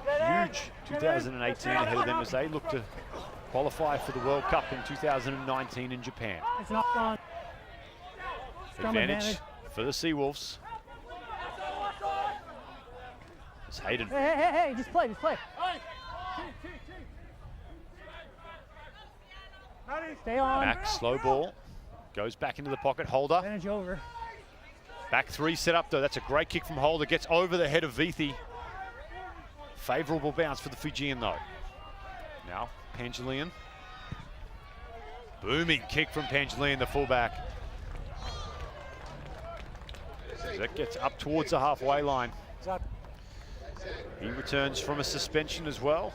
huge 2018 ahead of them as they look to qualify for the World Cup in 2019 in Japan. Advantage for the Seawolves. It's Hayden. Hey, just play. Stay on. Mack, slow ball. Goes back into the pocket. Holder. Advantage over. Back three set up though. That's a great kick from Holder. Gets over the head of Vithi. Favourable bounce for the Fijian though. Now Pangelian. Booming kick from Pangelian, the fullback. That gets up towards the halfway line. He returns from a suspension as well.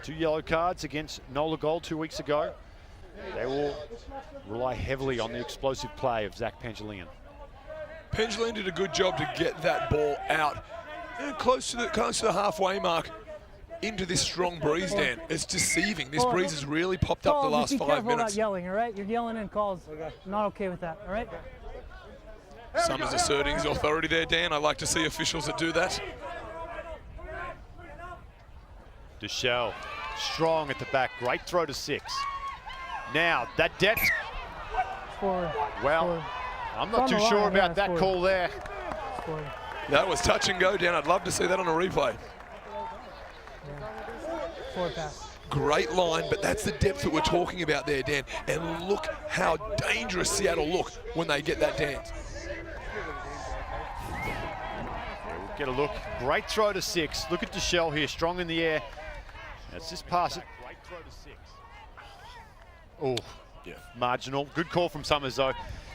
2 yellow cards against Nola Gold 2 weeks ago. They will rely heavily on the explosive play of Zach Pangelian. Pangelian did a good job to get that ball out close to the halfway mark into this strong breeze, Dan. It's deceiving. This breeze has really popped up the last 5 minutes. Be careful about yelling, all right? You're yelling in calls. I'm not okay with that, all right? Summers asserting his authority there, Dan. I like to see officials that do that. Duchel, strong at the back. Great throw to 6. Now, that depth. Well, I'm not too sure about that call there. That was touch and go, Dan. I'd love to see that on a replay. Forward pass. Great line, but that's the depth that we're talking about there, Dan. And look how dangerous Seattle look when they get that dance. We'll get a look. Great throw to 6. Look at Duchel here, strong in the air. Let's just pass it. Great throw to 6. Oh, yeah. Marginal. Good call from Summers, though.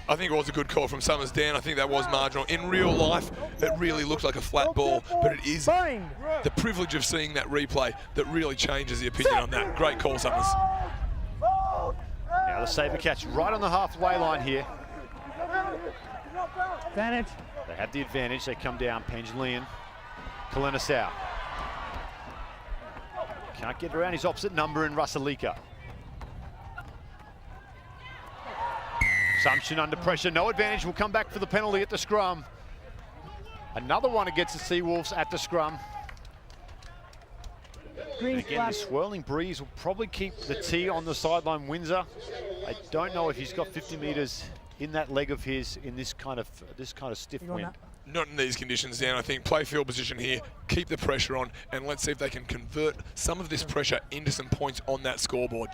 I think it was a good call from Summers, Dan. I think that was marginal. In real life, it really looked like a flat ball, but it is the privilege of seeing that replay that really changes the opinion on that. Great call, Summers. Now the SaberCats right on the halfway line here. Advantage. They have the advantage. They come down. Pangelian. Kalenisau. Can't get around his opposite number in Rusalika. Assumption under pressure. No advantage. Will come back for the penalty at the scrum. Another one against the Seawolves at the scrum. And again, this swirling breeze will probably keep the tee on the sideline. Windsor, I don't know if he's got 50 metres in that leg of his in this kind of stiff wind. Not in these conditions, Dan. I think play field position here, keep the pressure on, and let's see if they can convert some of this pressure into some points on that scoreboard.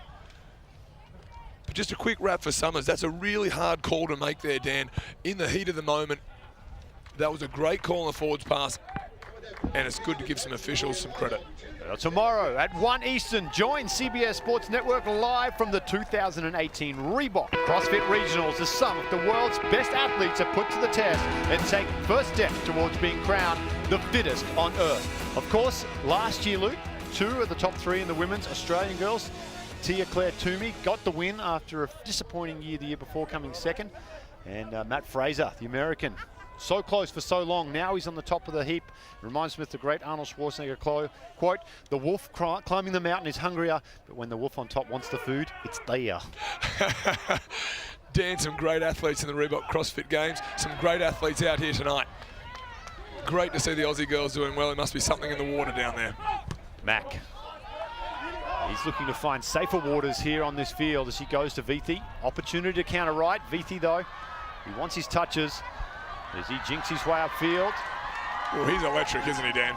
But just a quick wrap for Summers. That's a really hard call to make there, Dan. In the heat of the moment, that was a great call on the forwards pass, and it's good to give some officials some credit. Tomorrow at 1 Eastern, join CBS Sports Network live from the 2018 Reebok CrossFit Regionals as some of the world's best athletes are put to the test and take first step towards being crowned the fittest on earth. Of course, last year, Luke, 2 of the top 3 in the women's Australian girls. Tia Claire Toomey got the win after a disappointing year the year before, coming second. And Matt Fraser, the American, so close for so long. Now he's on the top of the heap. It reminds me of the great Arnold Schwarzenegger quote, "The wolf climbing the mountain is hungrier, but when the wolf on top wants the food, it's there." Dan, some great athletes in the Reebok CrossFit Games. Some great athletes out here tonight. Great to see the Aussie girls doing well. There must be something in the water down there. Mack. He's looking to find safer waters here on this field as he goes to Vithi. Opportunity to counter right. Vithi, though, he wants his touches as he jinks his way upfield. Well, he's electric, isn't he, Dan?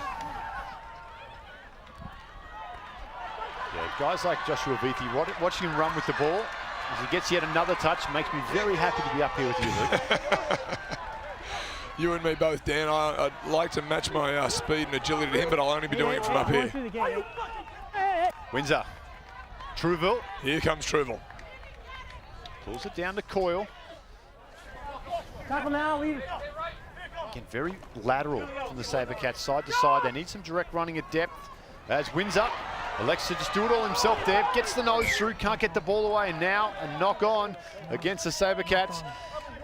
Yeah, guys like Joshua Vithi, watching him run with the ball as he gets yet another touch makes me very happy to be up here with you, Luke. You and me both, Dan. I'd like to match my speed and agility to him, but I'll only be doing it from up here. Windsor. Truville. Here comes Truville. Pulls it down to Coyle. Tackle now, leave. Again, very lateral from the SaberCats side to side. They need some direct running at depth. As Windsor elects to just do it all himself there. Gets the nose through, can't get the ball away. And now a knock on against the SaberCats.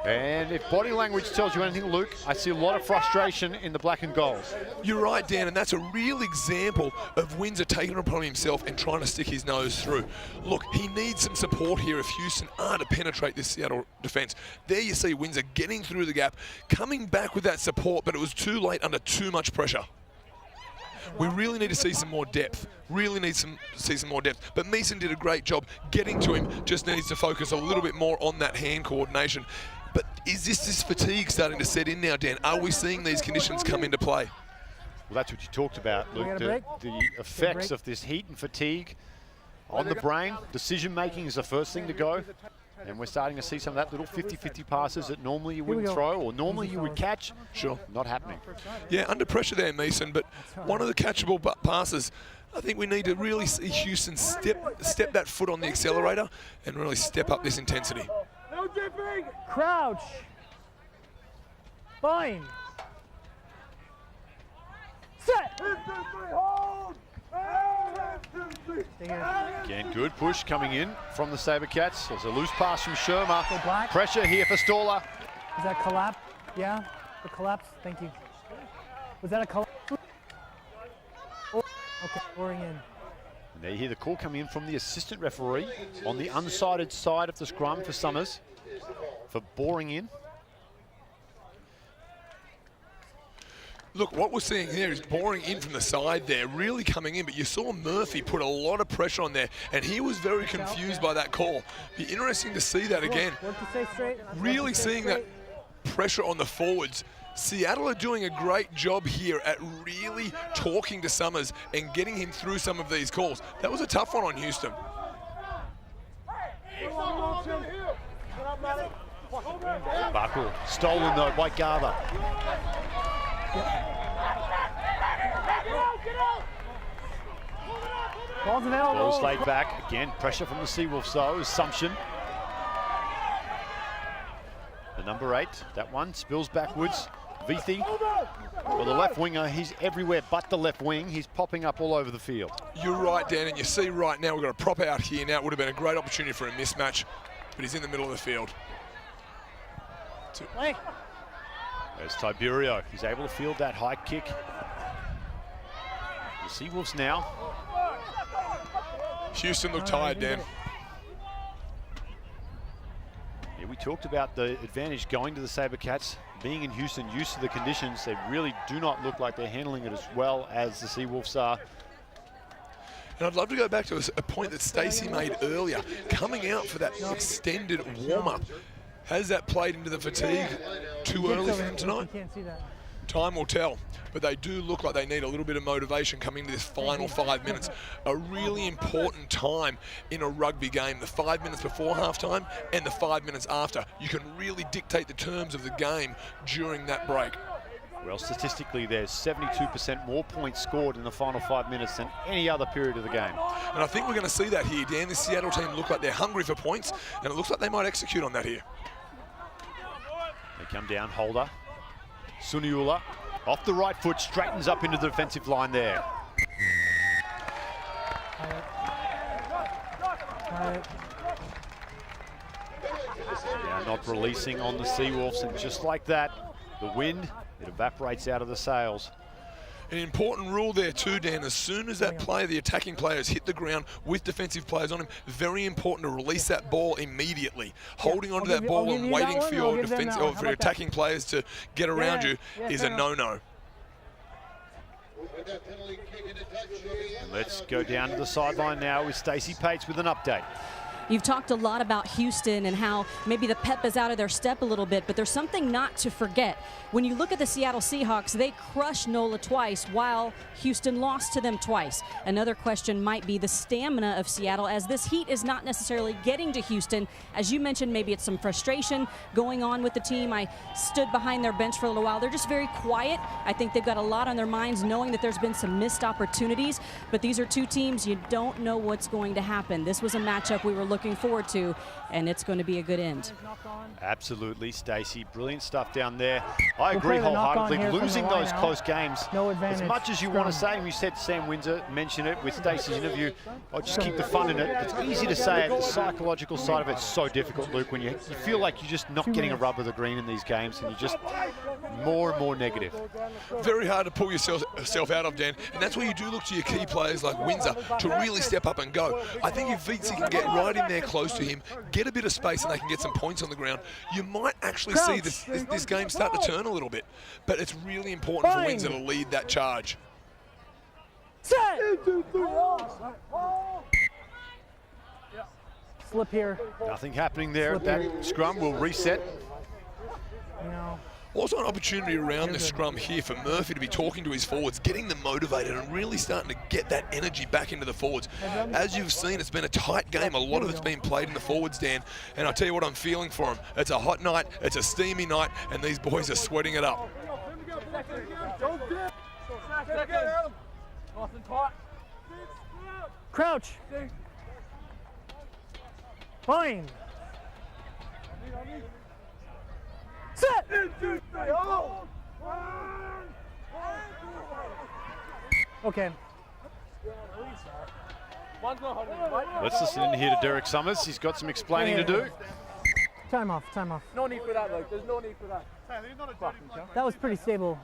And if body language tells you anything, Luke, I see a lot of frustration in the black and golds. You're right, Dan, and that's a real example of Windsor taking it upon himself and trying to stick his nose through. Look, he needs some support here if Houston are to penetrate this Seattle defence. There you see Windsor getting through the gap, coming back with that support, but it was too late under too much pressure. We really need to see some more depth. Really need to see some more depth. But Meeson did a great job getting to him. Just needs to focus a little bit more on that hand coordination. But is this fatigue starting to set in now, Dan? Are we seeing these conditions come into play? Well, that's what you talked about, Luke. The effects of this heat and fatigue on the brain. Decision-making is the first thing to go. And we're starting to see some of that little 50-50 passes that normally you wouldn't throw or normally you would catch. Sure. Not happening. Yeah, under pressure there, Meeson, but one of the catchable passes, I think we need to really see Houston step that foot on the accelerator and really step up this intensity. No dipping! Crouch! Bind! Set! Again, good push coming in from the SaberCats. There's a loose pass from Shermer. Pressure here for Stoller. Is that collapse? Yeah, the collapse. Thank you. Was that a collapse? Oh, okay, pouring in. And there you hear the call coming in from the assistant referee on the unsided side of the scrum for Summers for boring in. Look, what we're seeing here is boring in from the side there, really coming in, but you saw Murphy put a lot of pressure on there, and he was very confused by that call. Be interesting to see that again. Really seeing that pressure on the forwards. Seattle are doing a great job here at really talking to Summers and getting him through some of these calls. That was a tough one on Houston. Buckle, stolen though by Garver. Ball's available. Ball's laid back. Again, pressure from the Seawolves though. Assumption. The number 8, that one spills backwards. Vithi, well, the left winger, he's everywhere but the left wing. He's popping up all over the field. You're right, Dan, and you see right now we've got a prop out here now. It would have been a great opportunity for a mismatch. but he's in the middle of the field. Play. There's Tiberio. He's able to field that high kick. The Seawolves now. Houston looked tired, Dan. Yeah, we talked about the advantage going to the SaberCats. Being in Houston, used to the conditions, they really do not look like they're handling it as well as the Seawolves are. And I'd love to go back to a point that Stacey made earlier. Coming out for that extended warm-up. Has that played into the fatigue too early for them tonight? Can't see that. Time will tell, but they do look like they need a little bit of motivation coming into this final 5 minutes. A really important time in a rugby game, the 5 minutes before halftime and the 5 minutes after. You can really dictate the terms of the game during that break. Well, statistically, there's 72% more points scored in the final 5 minutes than any other period of the game. And I think we're going to see that here, Dan. The Seattle team look like they're hungry for points, and it looks like they might execute on that here. They come down, Holder. Suniula off the right foot, straightens up into the defensive line there. Yeah, not releasing on the Seawolves, and just like that, the wind, it evaporates out of the sails. An important rule there too, Dan. As soon as that player, the attacking players, hit the ground with defensive players on him, very important to release that ball immediately. Holding onto that ball and waiting for your defense or for your attacking players to get around you is a no-no. Let's go down to the sideline now with Stacey Pates with an update. You've talked a lot about Houston and how maybe the pep is out of their step a little bit, but there's something not to forget. When you look at the Seattle Seahawks, they crushed NOLA twice while Houston lost to them twice. Another question might be the stamina of Seattle, as this heat is not necessarily getting to Houston. As you mentioned, maybe it's some frustration going on with the team. I stood behind their bench for a little while. They're just very quiet. I think they've got a lot on their minds, knowing that there's been some missed opportunities. But these are two teams, you don't know what's going to happen. This was a matchup we were looking forward to, and it's going to be a good end. Absolutely, Stacey. Brilliant stuff down there. I agree wholeheartedly. Losing those close games, as much as you want to say, and you said Sam Windsor mentioned it with Stacey's interview, I'll just keep the fun in it. It's easy to say it. The psychological side of it's so difficult, Luke, when you feel like you're just not getting a rub of the green in these games, and you're just more and more negative. Very hard to pull yourself out of, Dan, and that's where you do look to your key players like Windsor to really step up and go. I think if Vitzi can get right in there close to him, get a bit of space, and they can get some points on the ground, you might actually see this game start to turn a little bit. But it's really important for Windsor to lead that charge. Set! Slip here. Nothing happening there at that scrum. We'll reset. Also an opportunity around the scrum here for Murphy to be talking to his forwards, getting them motivated and really starting to get that energy back into the forwards. As you've seen, it's been a tight game. A lot of it's been played in the forwards, Dan. And I'll tell you what I'm feeling for them. It's a hot night, it's a steamy night, and these boys are sweating it up. Crouch. Bind. Set. Okay. Let's listen in here to Derek Summers. He's got some explaining to do. Time off, time off. No need for that, like, there's no need for that. That was pretty stable.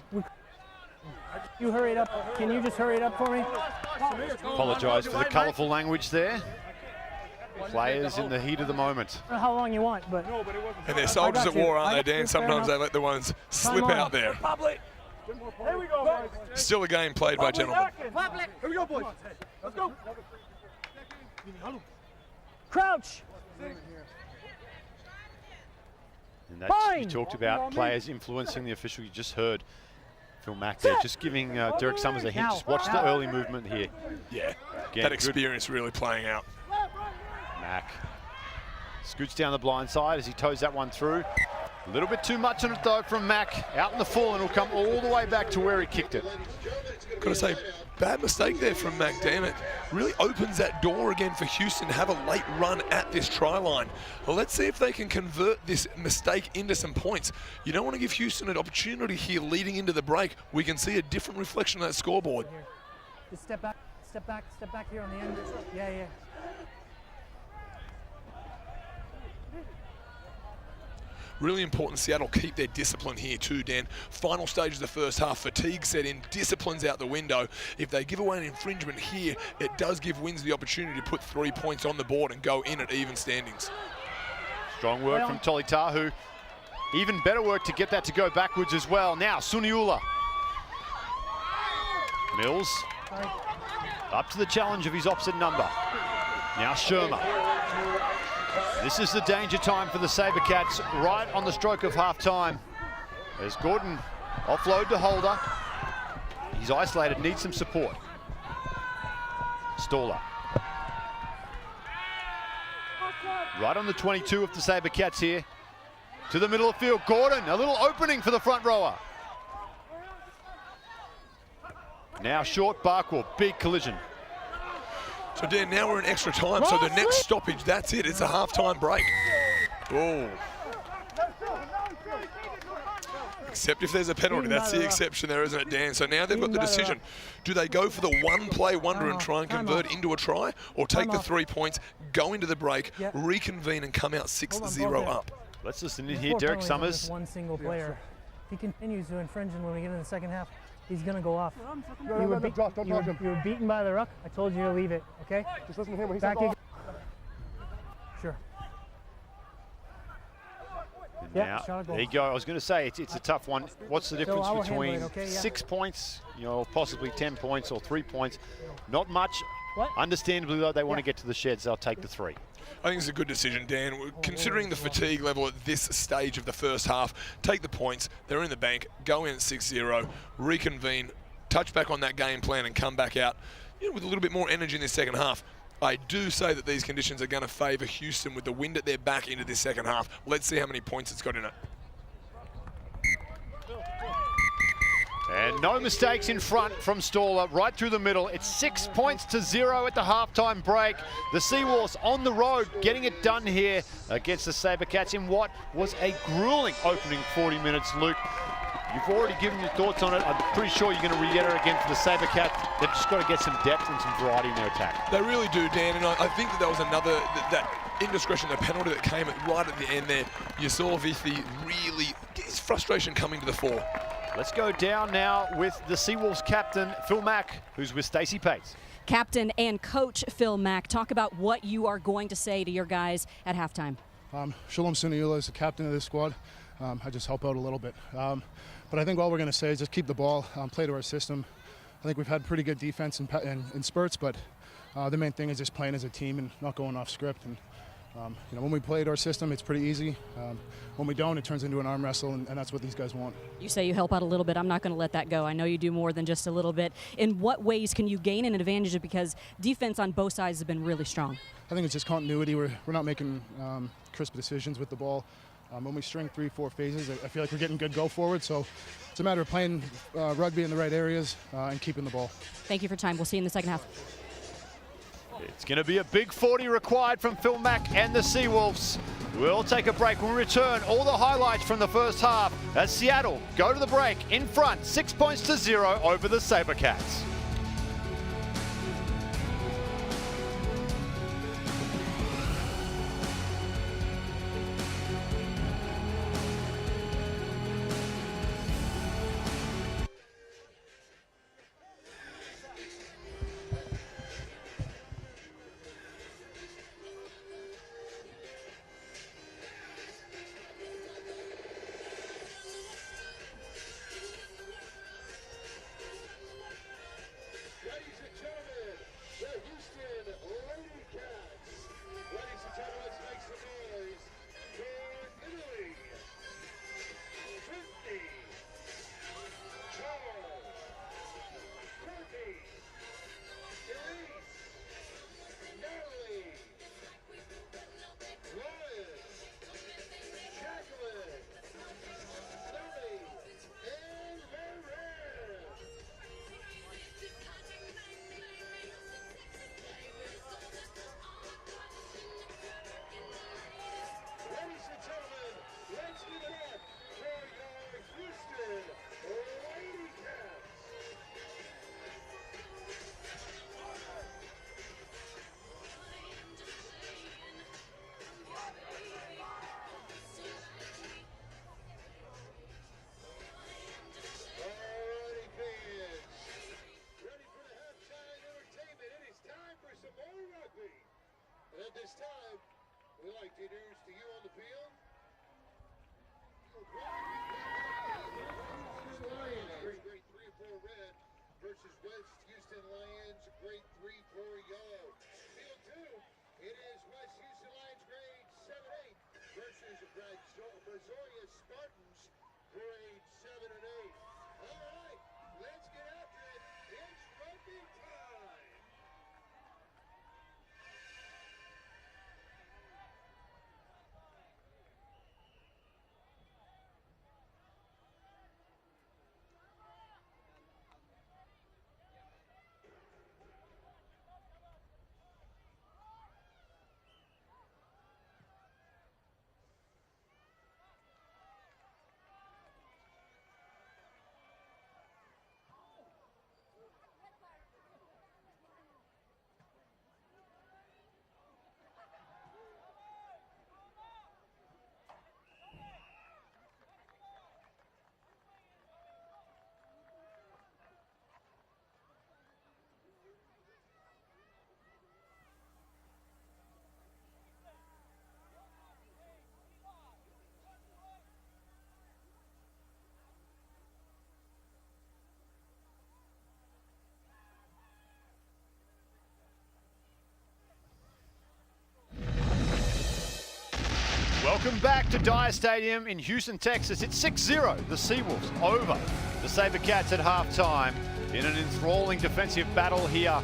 You hurry it up. Can you just hurry it up for me? Apologise for the colourful language there. Players in the heat of the moment. I don't know how long you want, but... And they're soldiers at war, aren't they, Dan? Sometimes they let the ones slip out there. Here we go, boys. Still a game played by gentlemen. Here we go, boys. Let's go. Crouch. And that's, you talked about players influencing the official. You just heard Phil Mack there, just giving Derek Summers a hint. Just watch the early movement here. Yeah, again, that experience really playing out. Mack scoots down the blind side as he toes that one through. A little bit too much on it though from Mack. Out in the full, and it'll come all the way back to where he kicked it. Got to say, bad mistake there from Mack, damn it. Really opens that door again for Houston to have a late run at this try line. Well, let's see if they can convert this mistake into some points. You don't want to give Houston an opportunity here leading into the break. We can see a different reflection of that scoreboard. Just step back here on the end. Yeah, yeah. Really important Seattle keep their discipline here too, Dan. Final stage of the first half, fatigue set in, discipline's out the window. If they give away an infringement here, it does give Windsor the opportunity to put 3 points on the board and go in at even standings. Strong work from Tolitahu. Even better work to get that to go backwards as well. Now, Suniula. Mills. Up to the challenge of his opposite number. Now Shermer. This is the danger time for the SaberCats right on the stroke of half-time. As Gordon offload to Holder. He's isolated, needs some support. Staller. Right on the 22 of the SaberCats here. To the middle of field, Gordon, a little opening for the front rower. Now short, Barkwell, big collision. So Dan, now we're in extra time, so the next stoppage, that's it, it's a half-time break. Oh. Except if there's a penalty, that's the exception there, isn't it, Dan? So now they've got the decision. Do they go for the one-play wonder and try and convert into a try, or take the 3 points, go into the break, reconvene and come out 6-0 up? Let's listen in here, Derek Summers. One single player. If he continues to infringe when we get in the second half, he's going to go off. You were beaten by the ruck. I told you to leave it, okay? Just listen to him when he Back says Sure. Now, there you go. I was going to say, it's a tough one. What's the difference between 6 points, possibly 10 points or 3 points? Not much. Understandably, though, they want to get to the sheds. They'll take the 3. I think it's a good decision, Dan. Considering the fatigue level at this stage of the first half, take the points. They're in the bank. Go in at 6-0, reconvene, touch back on that game plan and come back out with a little bit more energy in this second half. I do say that these conditions are going to favour Houston with the wind at their back into this second half. Let's see how many points it's got in it. And no mistakes in front from Staller, right through the middle. It's 6 points to 0 at the halftime break. The Seawolves on the road, getting it done here against the SaberCats in what was a grueling opening 40 minutes, Luke. You've already given your thoughts on it. I'm pretty sure you're going to reiterate again for the SaberCats. They've just got to get some depth and some variety in their attack. They really do, Dan, and I think that there was another, that indiscretion, the penalty that came right at the end there. You saw Vithi really, his frustration coming to the fore. Let's go down now with the Seawolves captain, Phil Mack, who's with Stacey Pates. Captain and coach Phil Mack, talk about what you are going to say to your guys at halftime. Shalom Suniula is the captain of this squad. I just help out a little bit. But I think all we're going to say is just keep the ball, play to our system. I think we've had pretty good defense in spurts, but the main thing is just playing as a team and not going off script. And when we play to our system, it's pretty easy. When we don't, it turns into an arm wrestle, and that's what these guys want. You say you help out a little bit. I'm not going to let that go. I know you do more than just a little bit. In what ways can you gain an advantage because defense on both sides has been really strong? I think it's just continuity. We're not making crisp decisions with the ball. When we string 3-4 phases, I feel like we're getting good go forward. So it's a matter of playing rugby in the right areas and keeping the ball. Thank you for your time. We'll see you in the second half. It's going to be a big 40 required from Phil Mack and the Seawolves. We'll take a break. We'll return all the highlights from the first half as Seattle go to the break in front, 6 points to 0 over the SaberCats. to introduce to you on the field. Grade 3 and 4 red versus West Houston Lions, grade 3 4 yellow. Field 2, it is West Houston Lions grade 7-8 versus Brazoria Spartans grade 7 and 8. All right, let's get after it. It's rugby time. Welcome back to Dyer Stadium in Houston, Texas. It's 6-0, the Seawolves over the SaberCats at halftime in an enthralling defensive battle here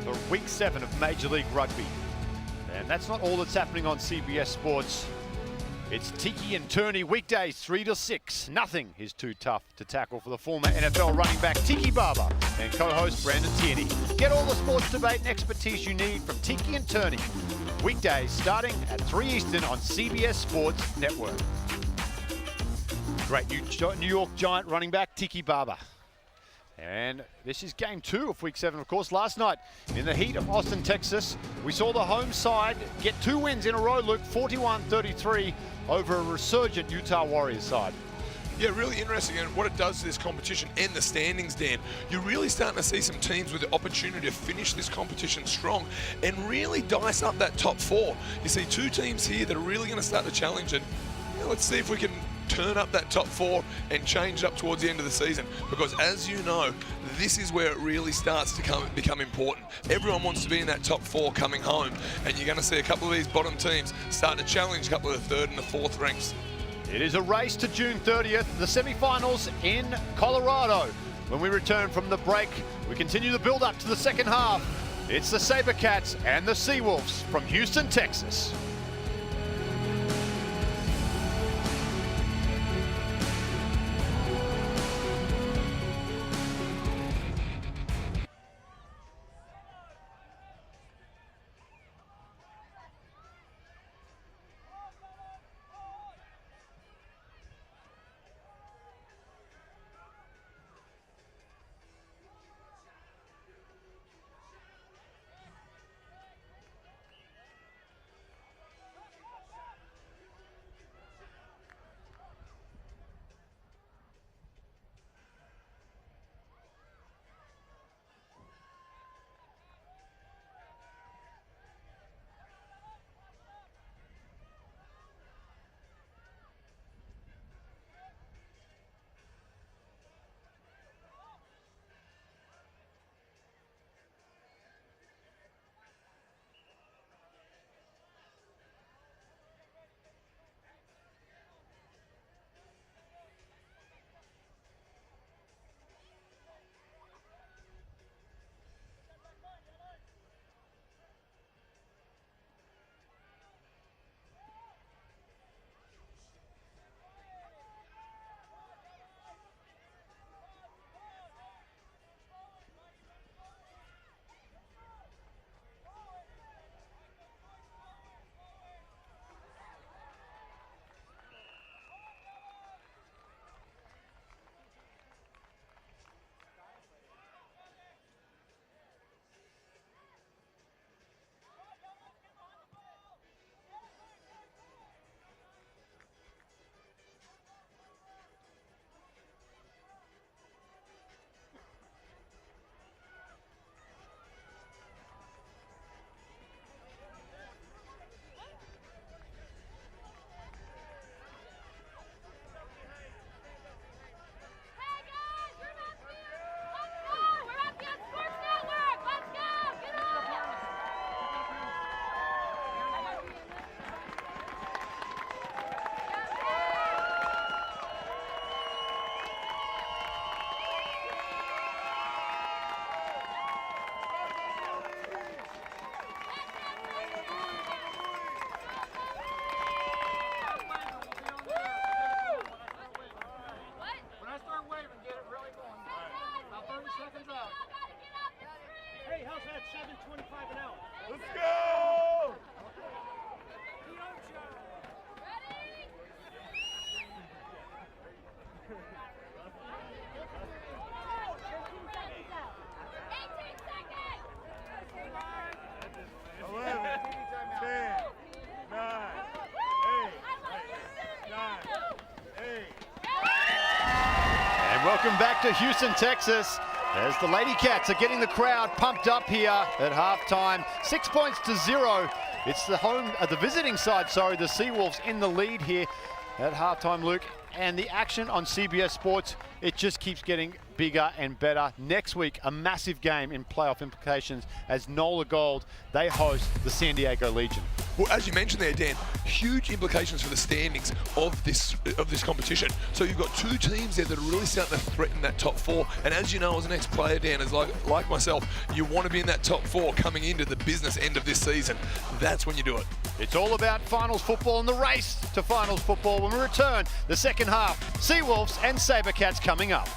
for week 7 of Major League Rugby. And that's not all that's happening on CBS Sports. It's Tiki and Turney weekdays 3 to 6. Nothing is too tough to tackle for the former NFL running back Tiki Barber and co-host Brandon Tierney. Get all the sports debate and expertise you need from Tiki and Turney. Weekdays starting at 3 Eastern on CBS Sports Network. Great New York Giant running back Tiki Barber. And this is game 2 of week 7, of course. Last night in the heat of Austin, Texas, we saw the home side get 2 wins in a row, Luke, 41-33 over a resurgent Utah Warriors side. Yeah, really interesting, and what it does to this competition and the standings, Dan, you're really starting to see some teams with the opportunity to finish this competition strong and really dice up that top 4. You see 2 teams here that are really going to start to challenge, and let's see if we can turn up that top 4 and change it up towards the end of the season, because as you know, this is where it really starts to become important. Everyone wants to be in that top 4 coming home, and you're going to see a couple of these bottom teams start to challenge a couple of the 3rd and the 4th ranks. It is a race to June 30th, the semi-finals in Colorado. When we return from the break, we continue the build-up to the second half. It's the SaberCats and the Seawolves from Houston, Texas. Welcome back to Houston, Texas, as the Lady Cats are getting the crowd pumped up here at halftime. 6 points to 0. It's the visiting side, the Seawolves in the lead here at halftime, Luke. And the action on CBS Sports, it just keeps getting bigger and better. Next week, a massive game in playoff implications as Nola Gold, they host the San Diego Legion. Well, as you mentioned there, Dan, huge implications for the standings of this competition. So you've got two teams there that are really starting to threaten that top 4. And as you know, as an ex-player, Dan, as like myself, you want to be in that top 4 coming into the business end of this season. That's when you do it. It's all about finals football and the race to finals football when we return the second half. Seawolves and SaberCats coming up.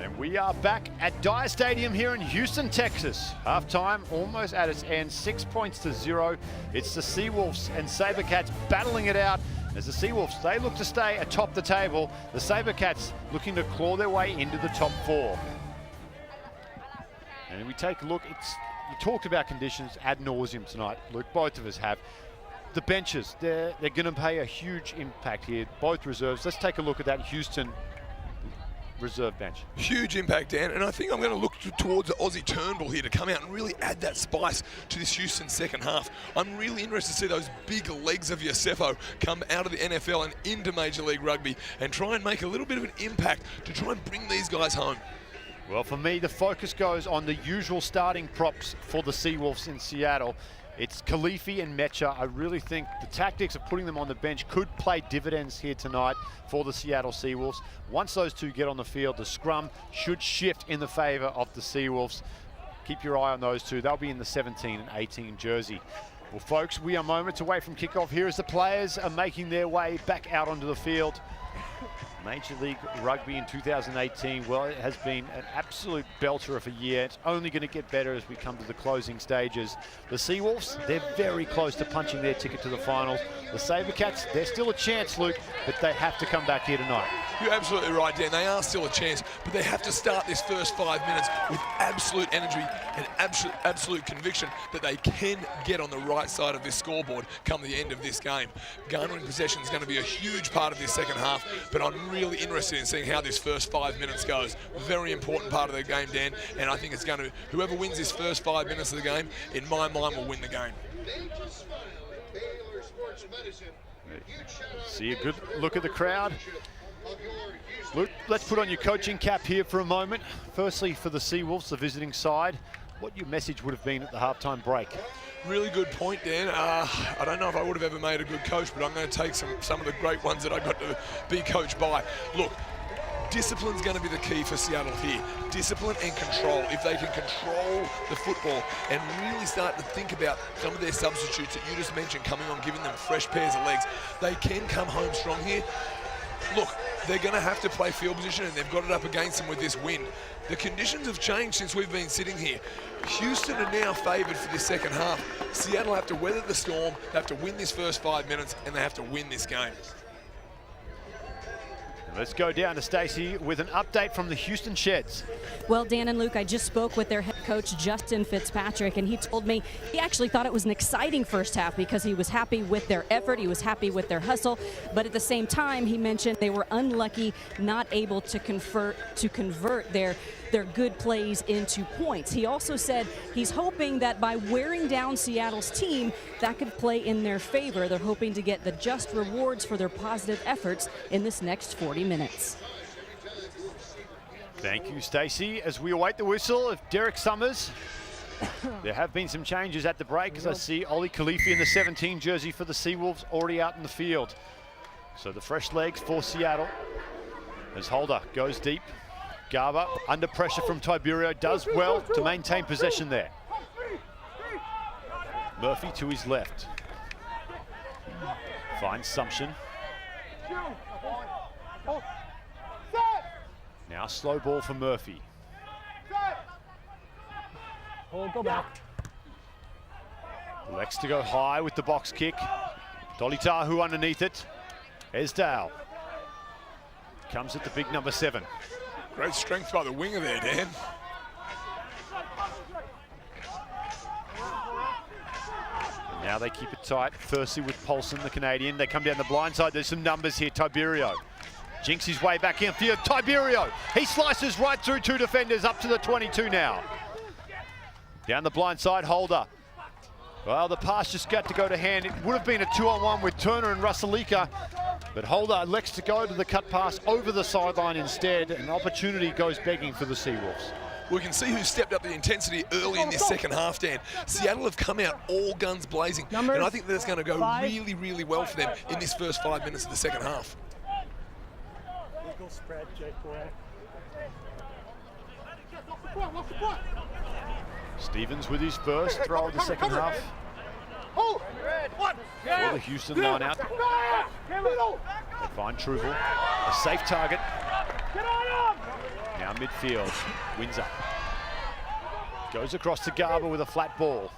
And we are back at Dyer Stadium here in Houston, Texas. Halftime almost at its end, 6 points to 0. It's the Seawolves and SaberCats battling it out. As the Seawolves, they look to stay atop the table. The SaberCats looking to claw their way into the top 4. And we take a look, you talked about conditions ad nauseum tonight, Luke, both of us have. The benches, they're going to pay a huge impact here, both reserves. Let's take a look at that Houston reserve bench. Huge impact, Dan, and I think I'm going to look towards the Aussie Turnbull here to come out and really add that spice to this Houston second half. I'm really interested to see those big legs of Yosefo come out of the NFL and into Major League Rugby and try and make a little bit of an impact to try and bring these guys home. Well, for me, the focus goes on the usual starting props for the Seawolves in Seattle. It's Khalifi and Mecha. I really think the tactics of putting them on the bench could play dividends here tonight for the Seattle Seawolves. Once those two get on the field, the scrum should shift in the favour of the Seawolves. Keep your eye on those two. They'll be in the 17 and 18 jersey. Well, folks, we are moments away from kickoff here as the players are making their way back out onto the field. Major League Rugby in 2018, well, it has been an absolute belter of a year. It's only going to get better as we come to the closing stages. The Seawolves, they're very close to punching their ticket to the finals. The SaberCats, they're still a chance, Luke, but they have to come back here tonight. You're absolutely right, Dan. They are still a chance, but they have to start this first 5 minutes with absolute energy and absolute conviction that they can get on the right side of this scoreboard come the end of this game. Garnering possession is going to be a huge part of this second half, but I'm really interested in seeing how this first 5 minutes goes. Very important part of the game, Dan, and I think it's going to, whoever wins this first 5 minutes of the game, in my mind, will win the game. See a good look at the crowd. Luke, let's put on your coaching cap here for a moment. Firstly, for the Seawolves, the visiting side, what your message would have been at the halftime break. Really good point, Dan. I don't know if I would have ever made a good coach, but I'm going to take some of the great ones that I got to be coached by. Look, discipline's going to be the key for Seattle here. Discipline and control. If they can control the football and really start to think about some of their substitutes that you just mentioned coming on, giving them fresh pairs of legs, they can come home strong here. Look, they're going to have to play field position, and they've got it up against them with this win. The conditions have changed since we've been sitting here. Houston are now favoured for this second half. Seattle have to weather the storm, they have to win this first 5 minutes, and they have to win this game. Let's go down to Stacey with an update from the Houston Sheds. Well, Dan and Luke, I just spoke with their head coach, Justin Fitzpatrick, and he told me he actually thought it was an exciting first half because he was happy with their effort, he was happy with their hustle, but at the same time, he mentioned they were unlucky, not able to convert their good plays into points. He also said he's hoping that by wearing down Seattle's team, that could play in their favor. They're hoping to get the just rewards for their positive efforts in this next 40 minutes. Thank you, Stacey. As we await the whistle of Derek Summers, there have been some changes at the break, as I see Ollie Khalifi in the 17 jersey for the Seawolves already out in the field. So the fresh legs for Seattle as Holder goes deep. Garber under pressure from Tiberio, does well to maintain possession there. Murphy to his left. Finds Sumption. Now slow ball for Murphy. Go back. Lex to go high with the box kick. Dolitahu underneath it. Esdale comes at the big number 7. Great strength by the winger there, Dan. Now they keep it tight. Firstly with Paulson, the Canadian. They come down the blind side. There's some numbers here. Tiberio jinks his way back in field. Tiberio, he slices right through 2 defenders up to the 22 now. Down the blind side, Holder. Well, the pass just got to go to hand. It would have been a 2-on-1 with Turner and Russellika, but Holder elects to go to the cut pass over the sideline instead. An opportunity goes begging for the Seawolves. We can see who stepped up the intensity early in this second half, Dan. Seattle have come out all guns blazing, and I think that's going to go really, really well for them in this first 5 minutes of the second half. Spread, Jake. Stevens with his first throw of the second half. For the Houston line out. They find Truval, a safe target. Now midfield, Windsor. Goes across to Garber with a flat ball.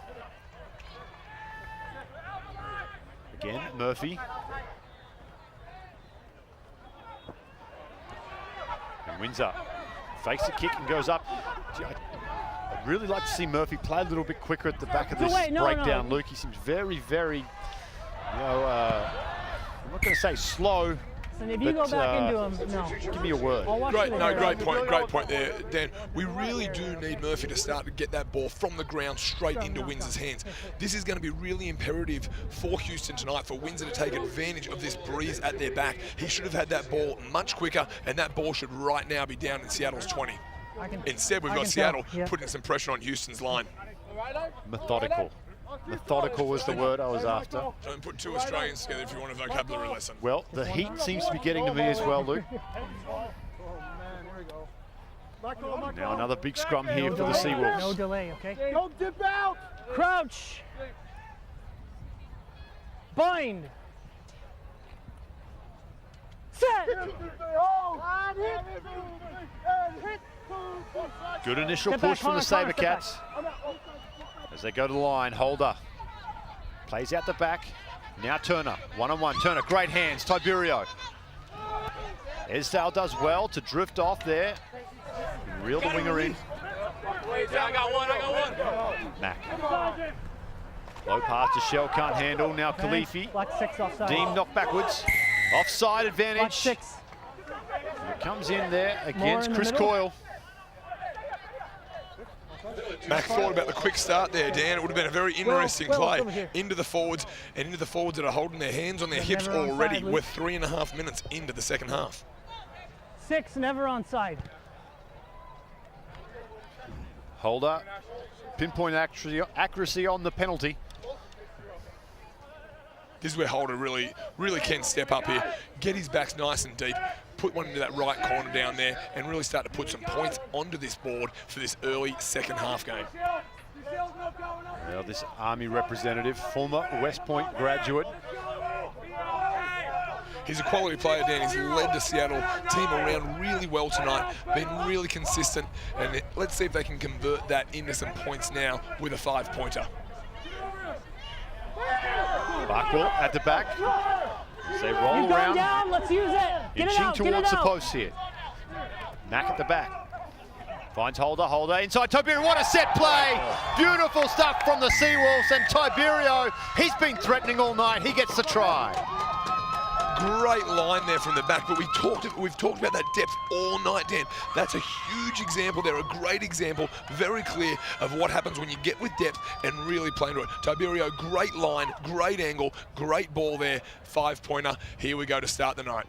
Again, Murphy. And Windsor fakes a kick and goes up. I'd really like to see Murphy play a little bit quicker at the back of this breakdown, Luke. He seems very, very, I'm not going to say slow. And if you go back into him, no. Give me a word. Great point there, Dan. We really do need Murphy to start to get that ball from the ground straight into Windsor's hands. This is going to be really imperative for Houston tonight, for Windsor to take advantage of this breeze at their back. He should have had that ball much quicker, and that ball should right now be down in Seattle's 20. Instead, we've got Seattle putting some pressure on Houston's line. Methodical. Methodical was the word I was after. Don't put 2 Australians together if you want a vocabulary lesson. Well, the heat seems to be getting to me as well, Luke. Now another big scrum here for the Seawolves. No delay, okay? Don't dip out! Crouch! Bind! Set! Good initial push from the SaberCats. As they go to the line, Holder plays out the back. Now Turner, one-on-one. Turner, great hands, Tiberio. Esdale does well to drift off there. Reel the winger in. I got one. Mack. Low pass to Shell, can't handle. Now Khalifi. Deem knocked backwards. Offside advantage. It comes in there against Chris Coyle. Mack thought about the quick start there, Dan. It would have been a very interesting play into the forwards that are holding their hands on their hips already. We're 3.5 minutes into the second half. 6, never onside. Holder pinpoint accuracy on the penalty. This is where Holder really can step up here, get his backs nice and deep, put one into that right corner down there, and really start to put some points onto this board for this early second half game. Well, this Army representative, former West Point graduate. He's a quality player, Dan. He's led the Seattle team around really well tonight, been really consistent, and let's see if they can convert that into some points now with a 5-pointer. Barkwell at the back. As they roll around. Down, let's use it. Get Inching it out, towards the post here. Mack at the back. Finds Holder inside Tiberio. What a set play! Beautiful stuff from the Seawolves, and Tiberio, he's been threatening all night. He gets the try. Great line there from the back, but we've talked about that depth all night, Dan. That's a huge example there, a great example, very clear of what happens when you get with depth and really play into it. Tiberio, great line, great angle, great ball there, 5-pointer. Here we go to start the night.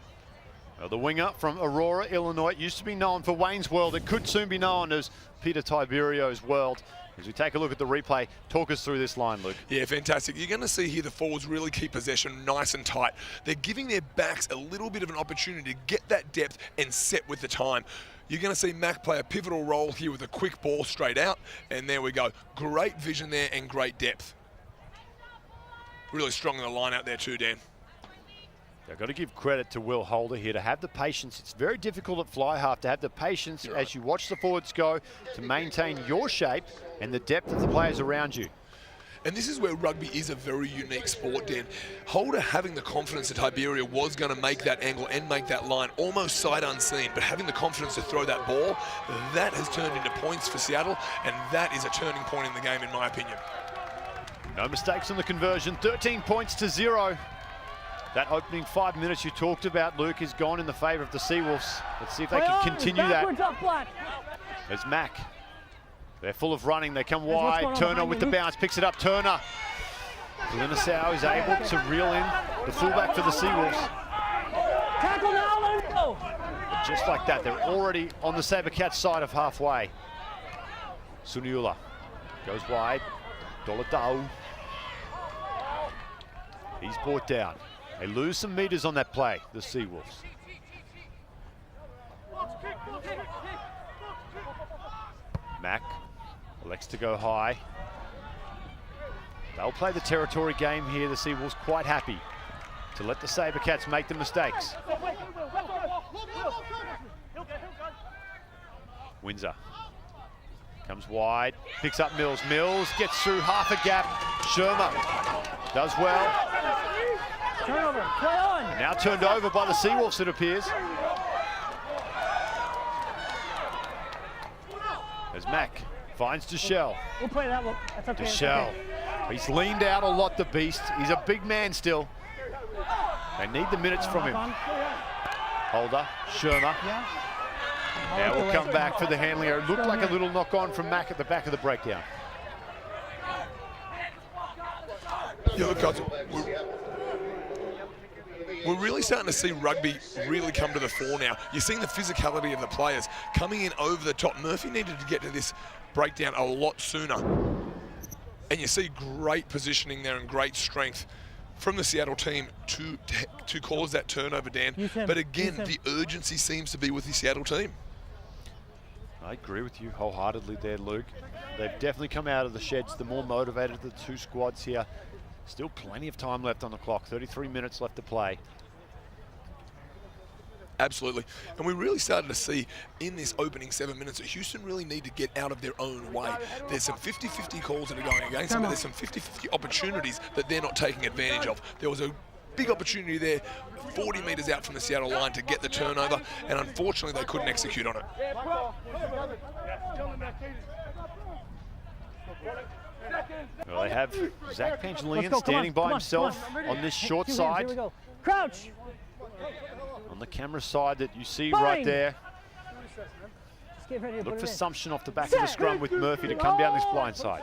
Well, the winger from Aurora, Illinois, used to be known for Wayne's World. It could soon be known as Peter Tiberio's World. As we take a look at the replay, talk us through this line, Luke. Yeah, fantastic. You're going to see here the forwards really keep possession nice and tight. They're giving their backs a little bit of an opportunity to get that depth and set with the time. You're going to see Mack play a pivotal role here with a quick ball straight out, and there we go. Great vision there and great depth. Really strong in the line out there too, Dan. I've got to give credit to Will Holder here to have the patience. It's very difficult at fly half to have the patience as you watch the forwards go to maintain your shape and the depth of the players around you. And this is where rugby is a very unique sport, Dan. Holder having the confidence that Tiberio was going to make that angle and make that line almost sight unseen, but having the confidence to throw that ball, that has turned into points for Seattle, and that is a turning point in the game, in my opinion. No mistakes on the conversion, 13 points to 0. That opening 5 minutes you talked about, Luke, is gone in the favour of the Seawolves. Let's see if they can continue that. There's Mack. They're full of running. They come wide. Turner with the bounce, picks it up. Turner. Linasau is able to reel in the fullback for the Seawolves. Tackle now, let it go. Just like that, they're already on the SaberCats side of halfway. Suniula goes wide. Dolatau. He's brought down. They lose some meters on that play, the Seawolves. Mack elects to go high. They'll play the territory game here. The Seawolves quite happy to let the SaberCats make the mistakes. Windsor comes wide, picks up Mills. Mills gets through half a gap. Shermer does well. Turnover, play on. Now turned over by the Seawolves, it appears. As Mack finds Deschel. We'll play that one. That's okay. Deschel. He's leaned out a lot, the beast. He's a big man still. They need the minutes from him. Holder, Shermer. Now we'll come back for the handling. It looked like a little knock on from Mack at the back of the breakdown. Yeah, look, guys, we're really starting to see rugby really come to the fore now. You're seeing the physicality of the players coming in over the top. Murphy needed to get to this breakdown a lot sooner. And you see great positioning there and great strength from the Seattle team to cause that turnover, Dan. But again, the urgency seems to be with the Seattle team. I agree with you wholeheartedly there, Luke. They've definitely come out of the sheds, the more motivated of the two squads here. Still plenty of time left on the clock, 33 minutes left to play. Absolutely. And we really started to see in this opening 7 minutes that Houston really need to get out of their own way. There's some 50-50 calls that are going against them, but there's some 50-50 opportunities that they're not taking advantage of. There was a big opportunity there, 40 metres out from the Seattle line to get the turnover, and unfortunately they couldn't execute on it. Well, they have Zach Pangelian standing by himself on this short side. Here we go. Crouch. On the camera side that you see right there. Just get ready to Look put for it in. Sumption off the back of the scrum with Murphy to come down this blind side.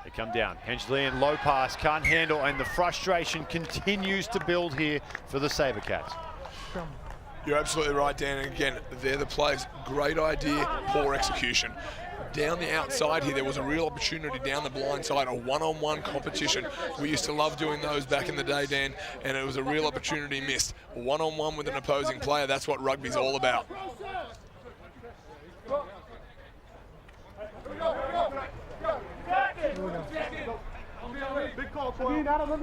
They come down. Pangelian low pass, can't handle, and the frustration continues to build here for the SaberCats. You're absolutely right, Dan. And again, they're the players. Great idea, poor execution. Down the outside here, there was a real opportunity down the blind side, a one-on-one competition. We used to love doing those back in the day, Dan, and it was a real opportunity missed. A one-on-one with an opposing player, that's what rugby's all about. Big call, Stand up.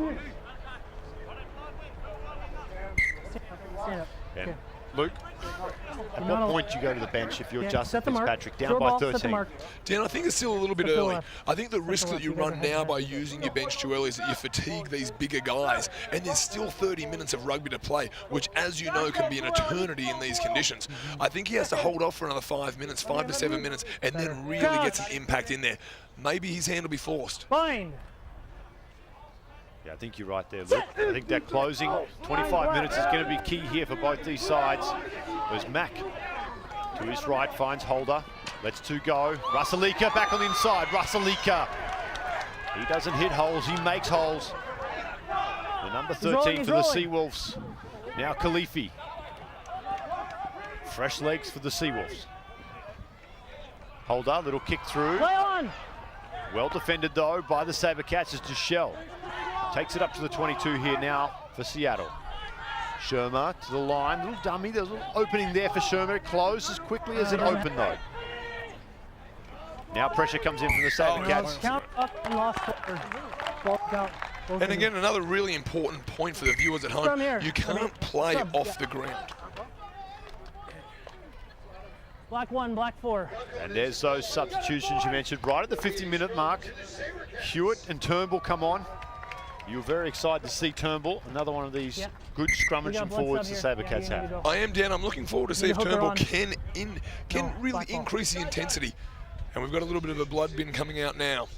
And Luke, at what point do you go to the bench if you're Justin Fitzpatrick down by 13? Dan, I think it's still a little bit early. I think the risk that you run now by using your bench too early is that you fatigue these bigger guys, and there's still 30 minutes of rugby to play, which, as you know, can be an eternity in these conditions. I think he has to hold off for another 5 minutes, 5 to 7 minutes, and then really get some impact in there. Maybe his hand will be forced. Fine. Yeah, I think you're right there, Luke. I think that closing 25 minutes is going to be key here for both these sides. There's Mack to his right, finds Holder. Lets two go. Rusalika back on the inside. Rusalika. He doesn't hit holes, he makes holes. The number 13 for the Seawolves. Now Khalifi. Fresh legs for the Seawolves. Holder, little kick through. Play on. Well defended though by the SaberCats as Duchelle. Takes it up to the 22 here now for Seattle. Shermer to the line, little dummy, there's a little opening there for Shermer. It closed as quickly as it opened though. Now pressure comes in from the SaberCats. Count up and lost forward. Ball count. And again, another really important point for the viewers at home. You can't play off the ground. Black 1, black 4. And there's those substitutions you mentioned right at the 50-minute mark. Hewitt and Turnbull come on. You were very excited to see Turnbull, another one of these good scrummaging forwards the SaberCats have. I am, Dan. I'm looking forward to see if Turnbull can really increase the intensity. And we've got a little bit of a blood bin coming out now.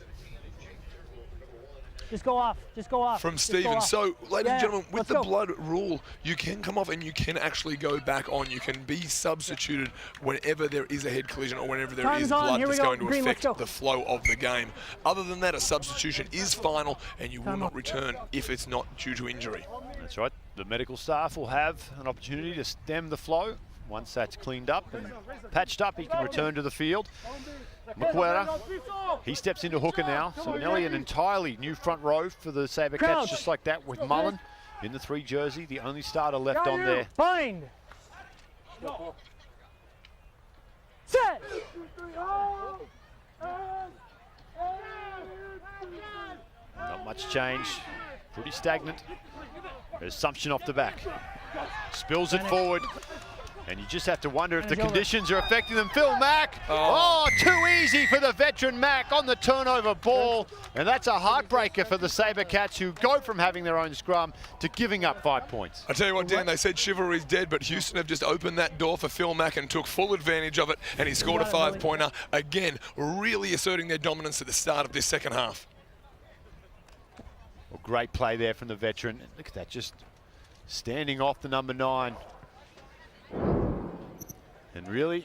Just go off. Just go off. From Stephen. So, ladies and gentlemen, with the blood rule, you can come off and you can actually go back on. You can be substituted whenever there is a head collision or whenever there is blood that's going to affect the flow of the game. Other than that, a substitution is final and you will not return if it's not due to injury. That's right. The medical staff will have an opportunity to stem the flow. Once that's cleaned up and patched up, he can return to the field. Makwera, he steps into hooker now. So Nelly, an entirely new front row for the SaberCats, just like that with Mullen in the 3 jersey, the only starter left on there. Bind. Set. Not much change, pretty stagnant. Assumption off the back. Spills it forward. And you just have to wonder if the conditions are affecting them. Phil Mack, oh, too easy for the veteran Mack on the turnover ball. And that's a heartbreaker for the SaberCats, who go from having their own scrum to giving up 5 points. I tell you what, Dan, they said chivalry's dead, but Houston have just opened that door for Phil Mack and took full advantage of it, and he scored a 5-pointer. Again, really asserting their dominance at the start of this second half. Well, great play there from the veteran. Look at that, just standing off the number 9. And really,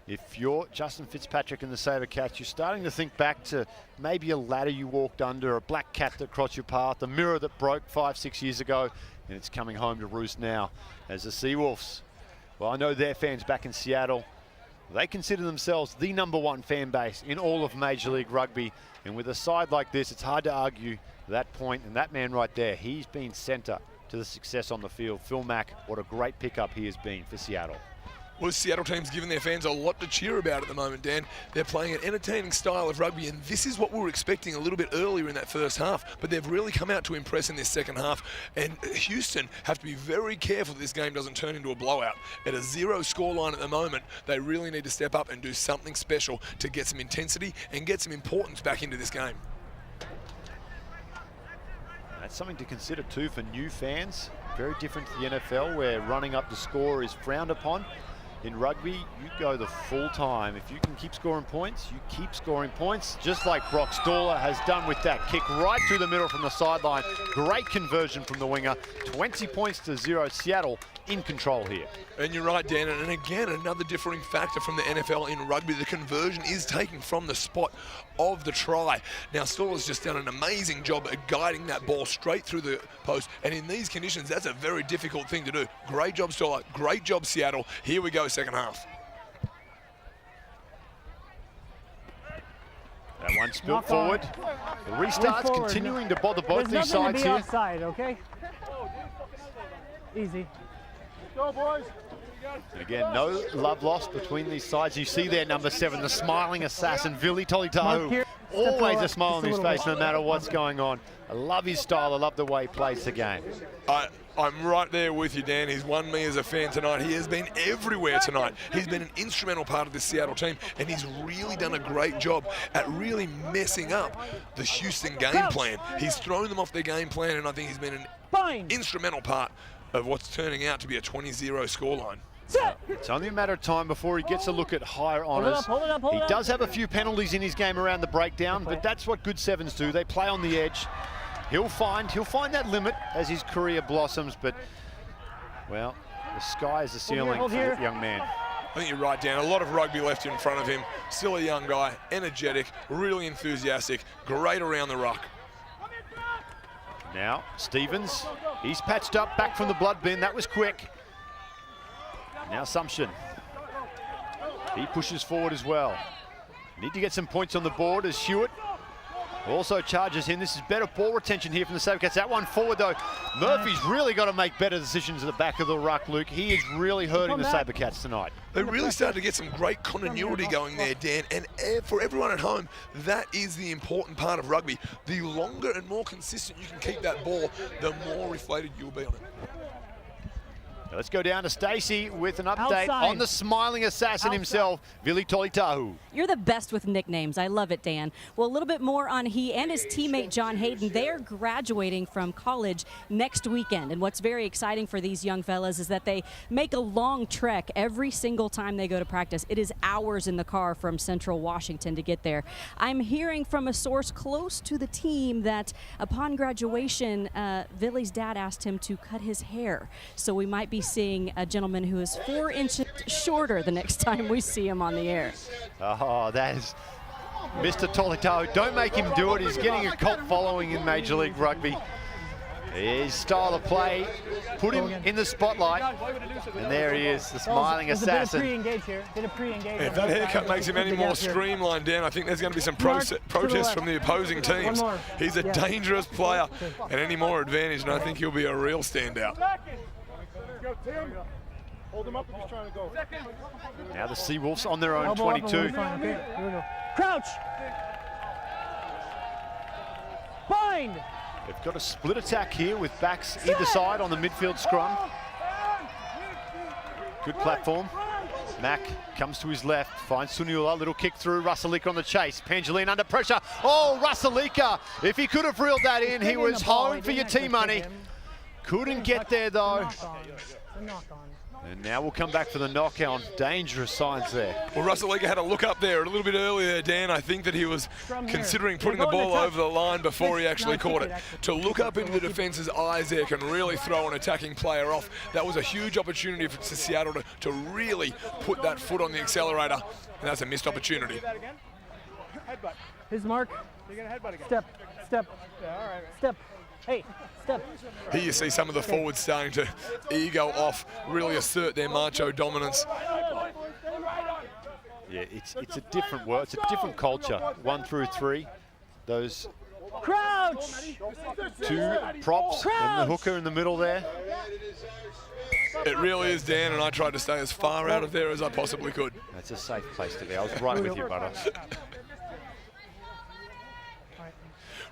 if you're Justin Fitzpatrick and the SaberCats, you're starting to think back to maybe a ladder you walked under, a black cat that crossed your path, a mirror that broke 5-6 years ago, and it's coming home to roost now as the Seawolves. Well, I know their fans back in Seattle, they consider themselves the #1 fan base in all of Major League Rugby, and with a side like this, it's hard to argue that point. And that man right there, he's been centre to the success on the field. Phil Mack, what a great pickup he has been for Seattle. Well, the Seattle team's giving their fans a lot to cheer about at the moment, Dan. They're playing an entertaining style of rugby, and this is what we were expecting a little bit earlier in that first half, but they've really come out to impress in this second half. And Houston have to be very careful that this game doesn't turn into a blowout. At a 0 scoreline at the moment, they really need to step up and do something special to get some intensity and get some importance back into this game. That's something to consider too for new fans. Very different to the NFL, where running up the score is frowned upon. In rugby, you go the full time. If you can keep scoring points, you keep scoring points, just like Brock Stoller has done with that kick right through the middle from the sideline. Great conversion from the winger. 20 points to 0. Seattle in control here. And you're right, Dan, and again, another differing factor from the NFL in rugby. The conversion is taken from the spot of the try. Now, Stoller's just done an amazing job at guiding that ball straight through the post, and in these conditions, that's a very difficult thing to do. Great job, Stoller. Great job, Seattle. Here we go, second half. That one spilt forward. The restart's continuing to bother both these sides here. Offside, okay? Easy. Go, boys. And again, no love lost between these sides. You see there, number 7, the smiling assassin, Vili Tolitahu. Always a smile on his face, no matter what's going on. I love his style. I love the way he plays the game. I'm right there with you, Dan. He's won me as a fan tonight. He has been everywhere tonight. He's been an instrumental part of this Seattle team, and he's really done a great job at really messing up the Houston game plan. He's thrown them off their game plan, and I think he's been an instrumental part of what's turning out to be a 20-0 scoreline. It's only a matter of time before he gets a look at higher honours. He does have a few penalties in his game around the breakdown, but that's what good sevens do. They play on the edge. He'll find that limit as his career blossoms, but, well, the sky is the ceiling for the young man. I think you're right, Dan. A lot of rugby left in front of him. Still a young guy, energetic, really enthusiastic, great around the ruck. Now, Stephens, he's patched up, back from the blood bin. That was quick. Now Sumption. He pushes forward as well. Need to get some points on the board as Hewitt also charges him. This is better ball retention here from the SaberCats. That one forward, though. Murphy's really got to make better decisions at the back of the ruck, Luke. He is really hurting the SaberCats tonight. They really started to get some great continuity going there, Dan. And for everyone at home, that is the important part of rugby. The longer and more consistent you can keep that ball, the more reflated you'll be on it. Let's go down to Stacey with an update on the smiling assassin himself, Vili Tolitahu. You're the best with nicknames. I love it, Dan. Well, a little bit more on he and his teammate John Hayden. They are graduating from college next weekend. And what's very exciting for these young fellas is that they make a long trek every single time they go to practice. It is hours in the car from Central Washington to get there. I'm hearing from a source close to the team that upon graduation, Vili's dad asked him to cut his hair. So we might be seeing a gentleman who is 4 inches shorter the next time we see him on the air. Oh, that is Mr. Tolitahu. Don't make him do it. He's getting a cult following in Major League Rugby. His style of play put him in the spotlight. And there he is, the smiling assassin. If that haircut makes him any more streamlined, Dan, I think there's going to be some protests from the opposing teams. He's a dangerous player, and any more advantage, and I think he'll be a real standout. Go, Tim. Hold him up if he's trying to go. Now the Seawolves on their own 22. Crouch. Bind. They've got a split attack here with backs either side on the midfield scrum. Good platform. Mack comes to his left, finds Suniula, little kick through, Rusalika on the chase. Pangeline under pressure. Oh, Rusalika, if he could have reeled that in, he was home for your team money. Couldn't get there though. And now we'll come back for the knock-on. Dangerous signs there. Well, Rusalika had a look up there a little bit earlier, Dan. I think that he was considering putting the ball over the line before he actually caught it. To look up into the defense's eyes there can really throw an attacking player off. That was a huge opportunity for Seattle to really put that foot on the accelerator, and that's a missed opportunity. His mark. Step. Step. Step. Hey, step. Here you see some of the forwards starting to ego off, really assert their macho dominance. Yeah, it's a different world. It's a different culture. 1 through 3. Those Crouch. 2 props and the hooker in the middle there. It really is, Dan, and I tried to stay as far out of there as I possibly could. That's a safe place to be. I was right with you, Butter.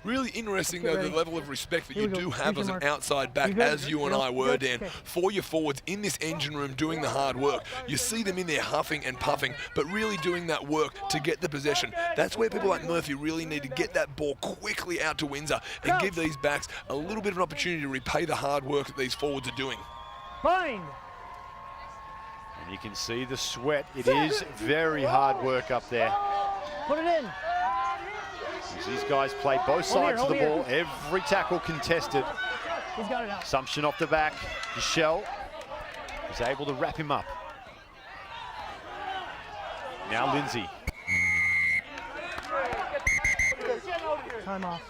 Really interesting, though, the level of respect that you do have as an outside back, as you and I were, Dan, for your forwards in this engine room doing the hard work. You see them in there huffing and puffing, but really doing that work to get the possession. That's where people like Murphy really need to get that ball quickly out to Windsor and give these backs a little bit of an opportunity to repay the hard work that these forwards are doing. Bind. And you can see the sweat. It is very hard work up there. Put it in. These guys play both sides of the ball. Every tackle contested. He's got it out. Sumption off the back. Michelle. He's able to wrap him up. Now Lindsay. Time off.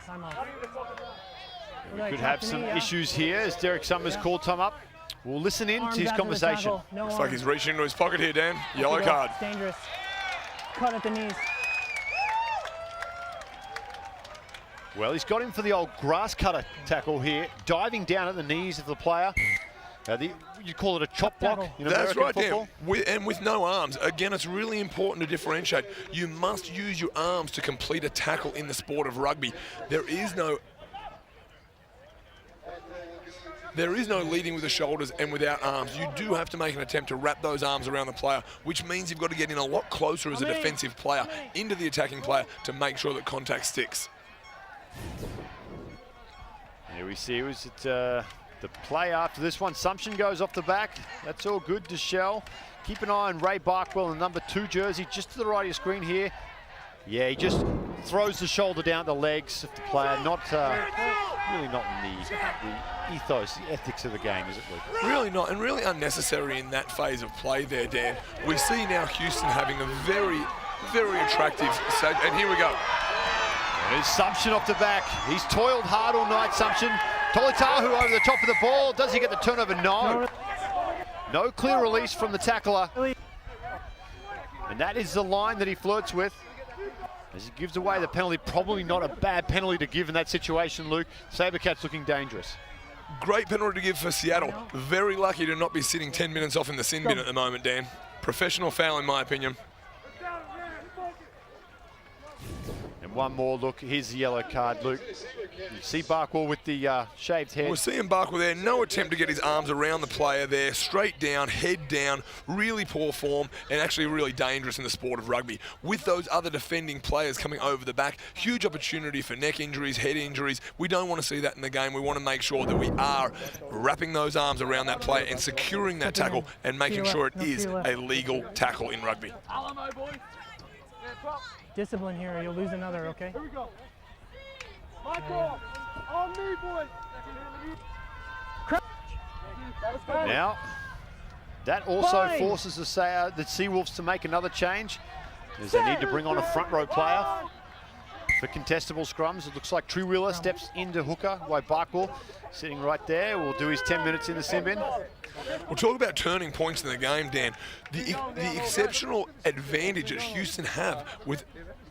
Time off. We could have some issues here as Derek Summers called time up. We'll listen in to his conversation. Looks like he's reaching into his pocket here, Dan. Yellow card. It's dangerous. Cut at the knees. Well, he's got him for the old grass cutter tackle here, diving down at the knees of the player. You call it a chop block in That's American right, football. Dan. With no arms, again, it's really important to differentiate. You must use your arms to complete a tackle in the sport of rugby. There is no leading with the shoulders and without arms. You do have to make an attempt to wrap those arms around the player, which means you've got to get in a lot closer as a defensive player into the attacking player to make sure that contact sticks. Here we see was it the play after this one. Sumption goes off the back. That's all good to Shell. Keep an eye on Ray Barkwell in number 2 jersey, just to the right of your screen here. Yeah, he just throws the shoulder down the legs of the player. Not really not in the ethos, the ethics of the game, is it, Luke? Really not, and really unnecessary in that phase of play there, Dan. We see now Houston having a very, very attractive stage, and here we go. There's Sumption off the back. He's toiled hard all night, Sumption. Tolitahu over the top of the ball. Does he get the turnover? No. No clear release from the tackler. And that is the line that he flirts with. As he gives away the penalty, probably not a bad penalty to give in that situation, Luke. SaberCats looking dangerous. Great penalty to give for Seattle. Very lucky to not be sitting 10 minutes off in the sin bin at the moment, Dan. Professional foul in my opinion. And one more look. Here's the yellow card, Luke. You see Barkwell with the shaved head. We're seeing Barkwell there. No attempt to get his arms around the player there. Straight down, head down. Really poor form and actually really dangerous in the sport of rugby. With those other defending players coming over the back, huge opportunity for neck injuries, head injuries. We don't want to see that in the game. We want to make sure that we are wrapping those arms around that player and securing that tackle and making sure it is a legal tackle in rugby. Discipline here, or you'll lose another, okay? Here we go. Michael, on me, boys. Now, that also forces the Seawolves to make another change, as they need to bring on a front row player for contestable scrums. It looks like Treewheeler steps into hooker, while Barkwell sitting right there. Will do his 10 minutes in the sin bin. We'll talk about turning points in the game, Dan. The exceptional advantage that Houston have with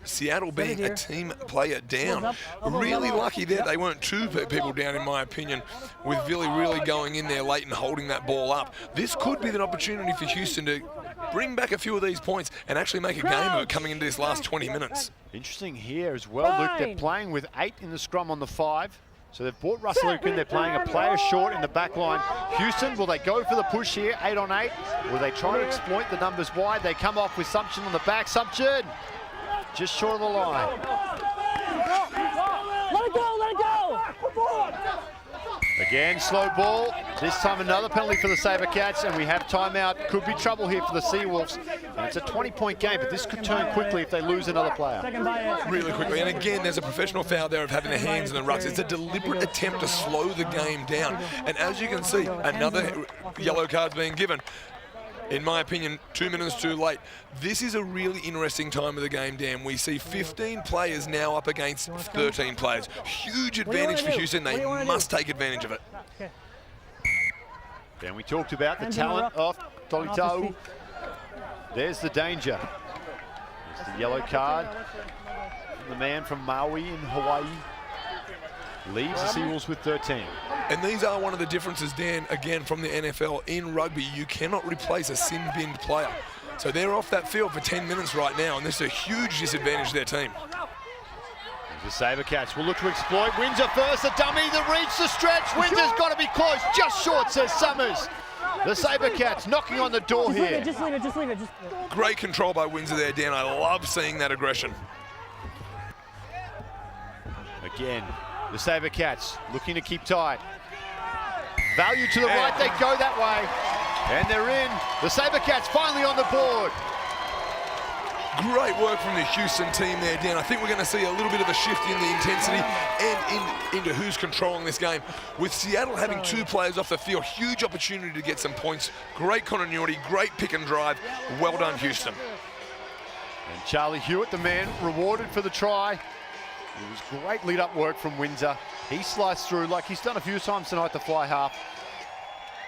Seattle being a team player down. Really lucky there they weren't 2 people down, in my opinion, with Billy really going in there late and holding that ball up. This could be an opportunity for Houston to bring back a few of these points and actually make a game of it coming into this last 20 minutes. Interesting here as well, Luke. They're playing with 8 in the scrum on the 5. So they've brought Russell Luke in. They're playing a player short in the back line. Houston, will they go for the push here, 8 on 8? Will they try to exploit the numbers wide? They come off with Sumption on the back. Sumption, just short of the line. Let it go, let it go! Again, slow ball. This time another penalty for the SaberCats, and we have timeout. Could be trouble here for the Seawolves. And it's a 20-point game, but this could turn quickly if they lose another player. Really quickly. And again, there's a professional foul there of having their hands in the rucks. It's a deliberate attempt to slow the game down. And as you can see, another yellow card's being given. In my opinion, 2 minutes too late. This is a really interesting time of the game, Dan. We see 15 players now up against 13 players. Huge advantage for Houston. They must take advantage of it. And we talked about the talent of Tolitau. There's the danger. There's the yellow card. The man from Maui in Hawaii leaves the Seawolves with 13. And these are one of the differences, Dan, again, from the NFL. In rugby, you cannot replace a sin-binned player. So they're off that field for 10 minutes right now, and this is a huge disadvantage to their team. The SaberCats will look to exploit. Windsor first, the dummy that reached the stretch. Windsor's got to be close, just short, says Summers. The SaberCats knocking on the door here. Just leave it. Great control by Windsor there, Dan. I love seeing that aggression. Again, the SaberCats looking to keep tight. Value to the right, they go that way. And they're in. The SaberCats finally on the board. Great work from the Houston team there, Dan. I think we're going to see a little bit of a shift in the intensity and into who's controlling this game. With Seattle having 2 players off the field, huge opportunity to get some points. Great continuity, great pick and drive. Well done, Houston. And Charlie Hewitt, the man rewarded for the try. It was great lead-up work from Windsor. He sliced through like he's done a few times tonight to fly half.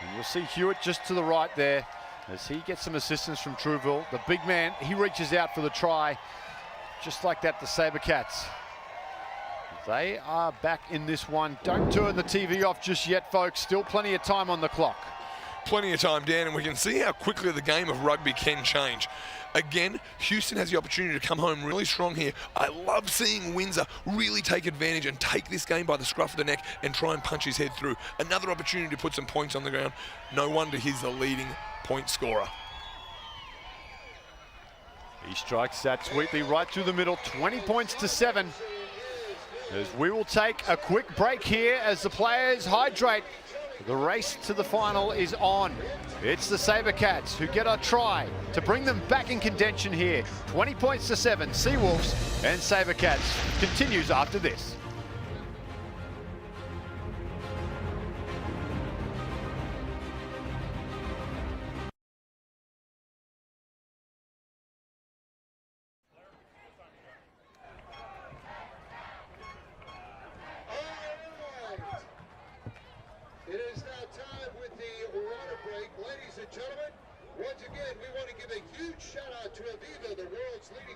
And you'll see Hewitt just to the right there as he gets some assistance from Trouville. The big man, he reaches out for the try. Just like that, the SaberCats. They are back in this one. Don't turn the TV off just yet, folks. Still plenty of time on the clock. Plenty of time, Dan, and we can see how quickly the game of rugby can change. Again, Houston has the opportunity to come home really strong here. I love seeing Windsor really take advantage and take this game by the scruff of the neck and try and punch his head through. Another opportunity to put some points on the ground. No wonder he's the leading point scorer. He strikes that sweetly right through the middle, 20 points to 7. As we will take a quick break here as the players hydrate. The race to the final is on. It's the SaberCats who get a try to bring them back in contention here. 20 points to 7. Seawolves and SaberCats continues after this.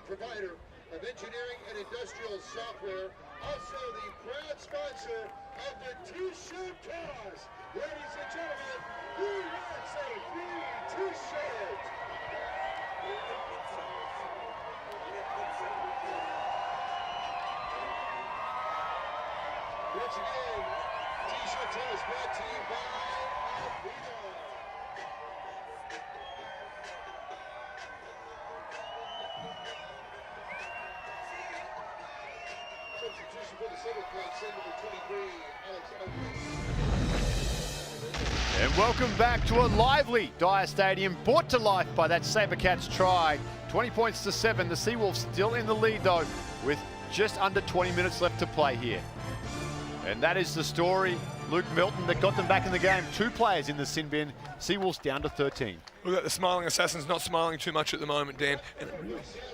Provider of engineering and industrial software, also the proud sponsor of the T-shirt cause. Ladies and gentlemen, who wants a free T-shirt? Once again, T-shirt cause brought to you by Viva. And welcome back to a lively Dyer Stadium, brought to life by that SaberCats try. 20 points to 7. The Seawolves still in the lead though, with just under 20 minutes left to play here. And that is the story, Luke Milton, that got them back in the game. 2 players in the sin bin. Seawolves down to 13. Look at the smiling Assassins, not smiling too much at the moment, Dan, and it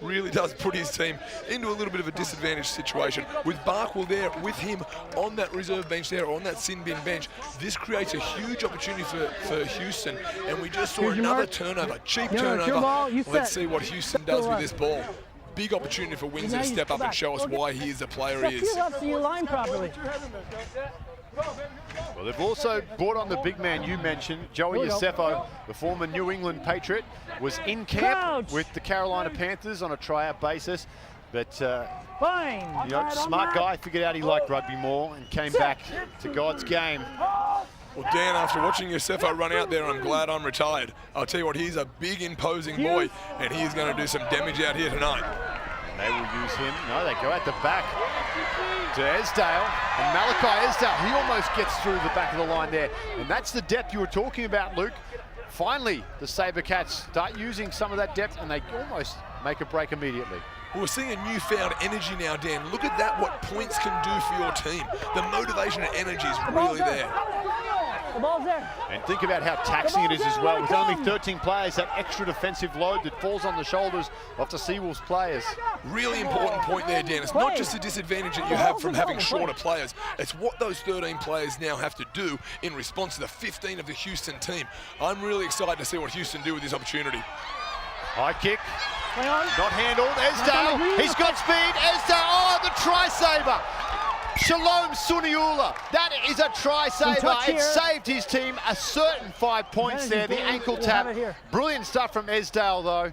really does put his team into a little bit of a disadvantaged situation. With Barkwell there with him on that reserve bench there, or on that sin bin bench, this creates a huge opportunity for Houston, and we just saw another turnover, cheap turnover. Let's see what Houston does with this ball. Big opportunity for Windsor to step up and show us why he is the player he is. So you line properly. Well, they've also brought on the big man you mentioned, Joey Yosefo, the former New England Patriot, was in camp with the Carolina Panthers on a tryout basis, but smart guy, figured out he liked rugby more and came back to God's game. Well, Dan, after watching Yosefo run out there, I'm glad I'm retired. I'll tell you what, he's a big, imposing boy, and he's going to do some damage out here tonight. And they will use him. No, they go at the back to Esdale, and Malachi Esdale, he almost gets through the back of the line there. And that's the depth you were talking about, Luke. Finally, the SaberCats start using some of that depth, and they almost make a break immediately. We're seeing a newfound energy now, Dan. Look at that, what points can do for your team. The motivation and energy is really there. The ball's there. And think about how taxing it is as well. With only 13 players, that extra defensive load that falls on the shoulders of the Seawolves players. Really important point there, Dan. It's not just the disadvantage that you have from having shorter players. It's what those 13 players now have to do in response to the 15 of the Houston team. I'm really excited to see what Houston do with this opportunity. High kick. Not handled. Esdale. He's got speed. Esdale. Oh, the try saver. Shalom Suniula. That is a try saver. It saved his team a certain 5 points there. The ankle tap. Brilliant stuff from Esdale, though.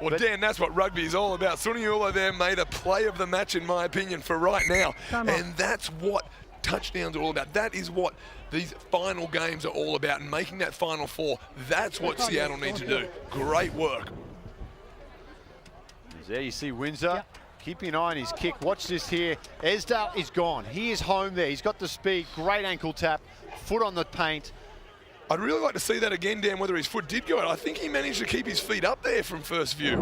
Well, Dan, that's what rugby is all about. Suniula there made a play of the match, in my opinion, for right now. And that's what touchdowns are all about. That is what these final games are all about. And making that final 4, that's what Seattle need to do. Great work. There you see Windsor. Keeping an eye on his kick. Watch this here. Esdale is gone. He is home there. He's got the speed. Great ankle tap. Foot on the paint. I'd really like to see that again, Dan, whether his foot did go out. I think he managed to keep his feet up there from first view.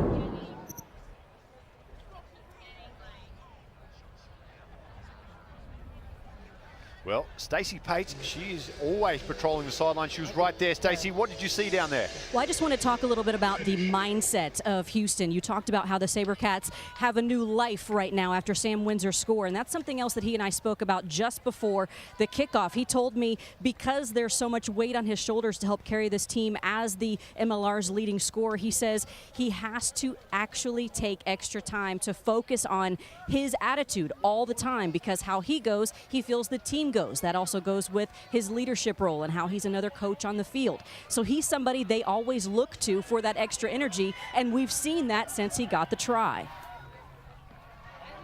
Well, Stacey Pates, she is always patrolling the sideline. She was right there. Stacey, what did you see down there? Well, I just want to talk a little bit about the mindset of Houston. You talked about how the SaberCats have a new life right now after Sam Windsor score, and that's something else that he and I spoke about just before the kickoff. He told me because there's so much weight on his shoulders to help carry this team as the MLR's leading scorer, he says he has to actually take extra time to focus on his attitude all the time, because how he goes, he feels the team goes. That also goes with his leadership role and how he's another coach on the field. So he's somebody they always look to for that extra energy, and we've seen that since he got the try.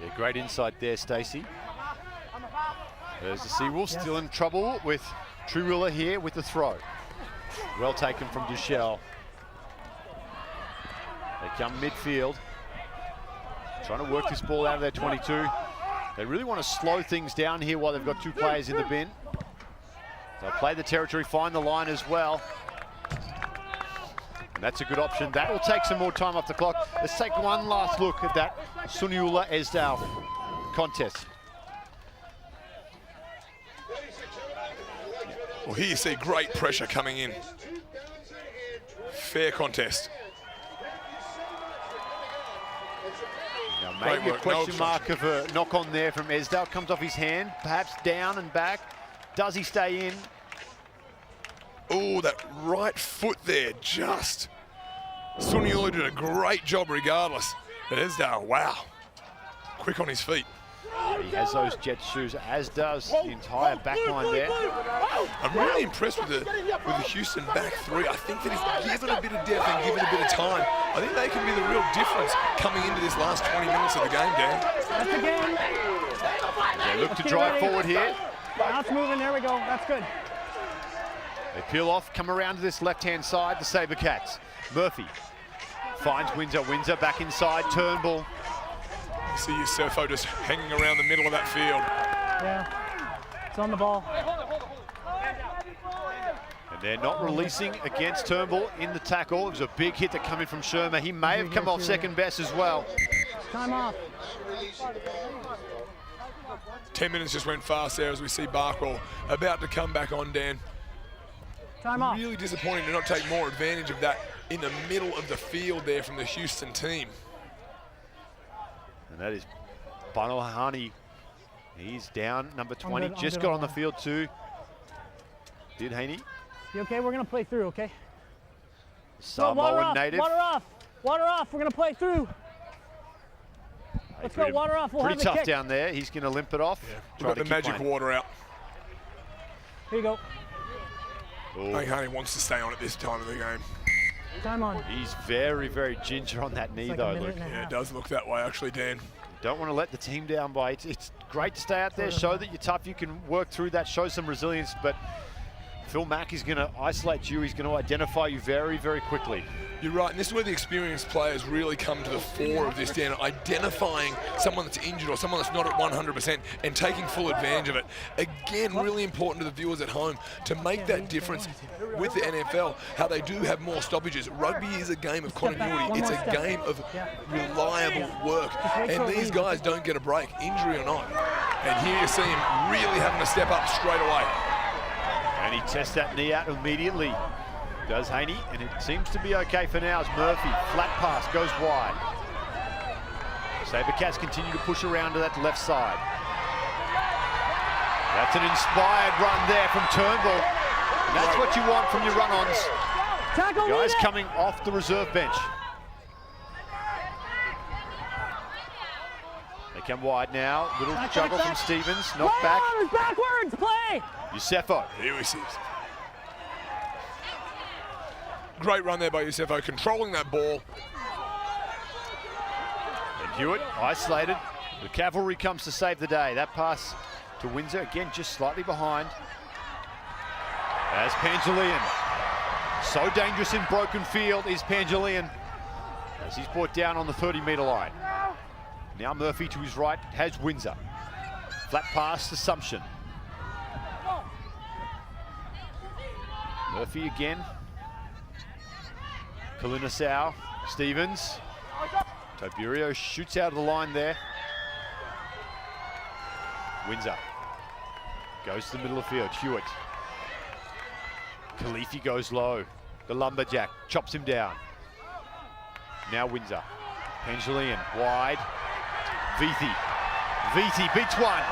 Yeah, great insight there, Stacey. There's the Seawolves still in trouble with Truwiller here with the throw. Well taken from Duchel. They come midfield, trying to work this ball out of their 22. They really want to slow things down here while they've got two players in the bin. They'll play the territory, find the line as well. And that's a good option. That will take some more time off the clock. Let's take one last look at that Suniula-Esdale contest. Well, here you see great pressure coming in. Fair contest. Now maybe a question mark of a knock on there from Esdale. Comes off his hand, perhaps down and back. Does he stay in? Oh, that right foot there, just. Suniula did a great job regardless. But Esdale, wow, quick on his feet. He has those jet shoes, as does the entire back line there. I'm really impressed with the Houston back three. I think that he's given a bit of depth and given a bit of time. I think they can be the real difference coming into this last 20 minutes of the game, Dan. That's the game. They look to drive forward here. Now it's moving, there we go, that's good. They peel off, come around to this left-hand side, the SaberCats. Murphy finds Windsor, Windsor back inside, Turnbull. You see Yusefo just hanging around the middle of that field. Yeah, it's on the ball. And they're not releasing against Turnbull in the tackle. It was a big hit that came in from Shermer. He may have come off second best as well. Time off. 10 minutes just went fast there as we see Barkwell about to come back on, Dan. Time off. Really disappointing to not take more advantage of that in the middle of the field there from the Houston team. And that is Banohani. He's down, number 20. Just got on the field too. Did Haney? You okay? We're going to play through, okay? Samoan native. Water off. Water off. We're going to play through. Let's go, water off. We'll have the pretty tough kick. down there. He's going to limp it off. Yeah. We've got the magic water out. Here you go. I think Haney wants to stay on at this time of the game. Time on. He's very, very ginger on that knee, like though, Luke. Yeah, it does look that way, actually, Dan. Don't want to let the team down by it. It's great to stay out there, show that you're tough, you can work through that, show some resilience, but Phil Mack is going to isolate you. He's going to identify you very, very quickly. You're right, and this is where the experienced players really come to the fore of this, Dan, identifying someone that's injured or someone that's not at 100% and taking full advantage of it. Again, really important to the viewers at home to make that difference with the NFL, how they do have more stoppages. Rugby is a game of continuity. It's a game of reliable work, and these guys don't get a break, injury or not. And here you see him really having to step up straight away. And he tests that knee out immediately. Does Haney, and it seems to be okay for now as Murphy, flat pass, goes wide. SaberCats continue to push around to that left side. That's an inspired run there from Turnbull. That's what you want from your run-ons. Guys coming off the reserve bench. They come wide now, little juggle from Stephens, knocked back. Backwards, play! Yusefo. Here we see it. Great run there by Yusefo, controlling that ball. And Hewitt isolated. The cavalry comes to save the day. That pass to Windsor, again, just slightly behind. As Pangelian. So dangerous in broken field is Pangelian, as he's brought down on the 30-metre line. Now Murphy to his right has Windsor. Flat pass to Sumption. Murphy again. Kalinasau, Stephens. Tiberio shoots out of the line there. Windsor. Goes to the middle of the field, Hewitt. Khalifi goes low. The lumberjack chops him down. Now Windsor. Pendulien wide. Viti beats one.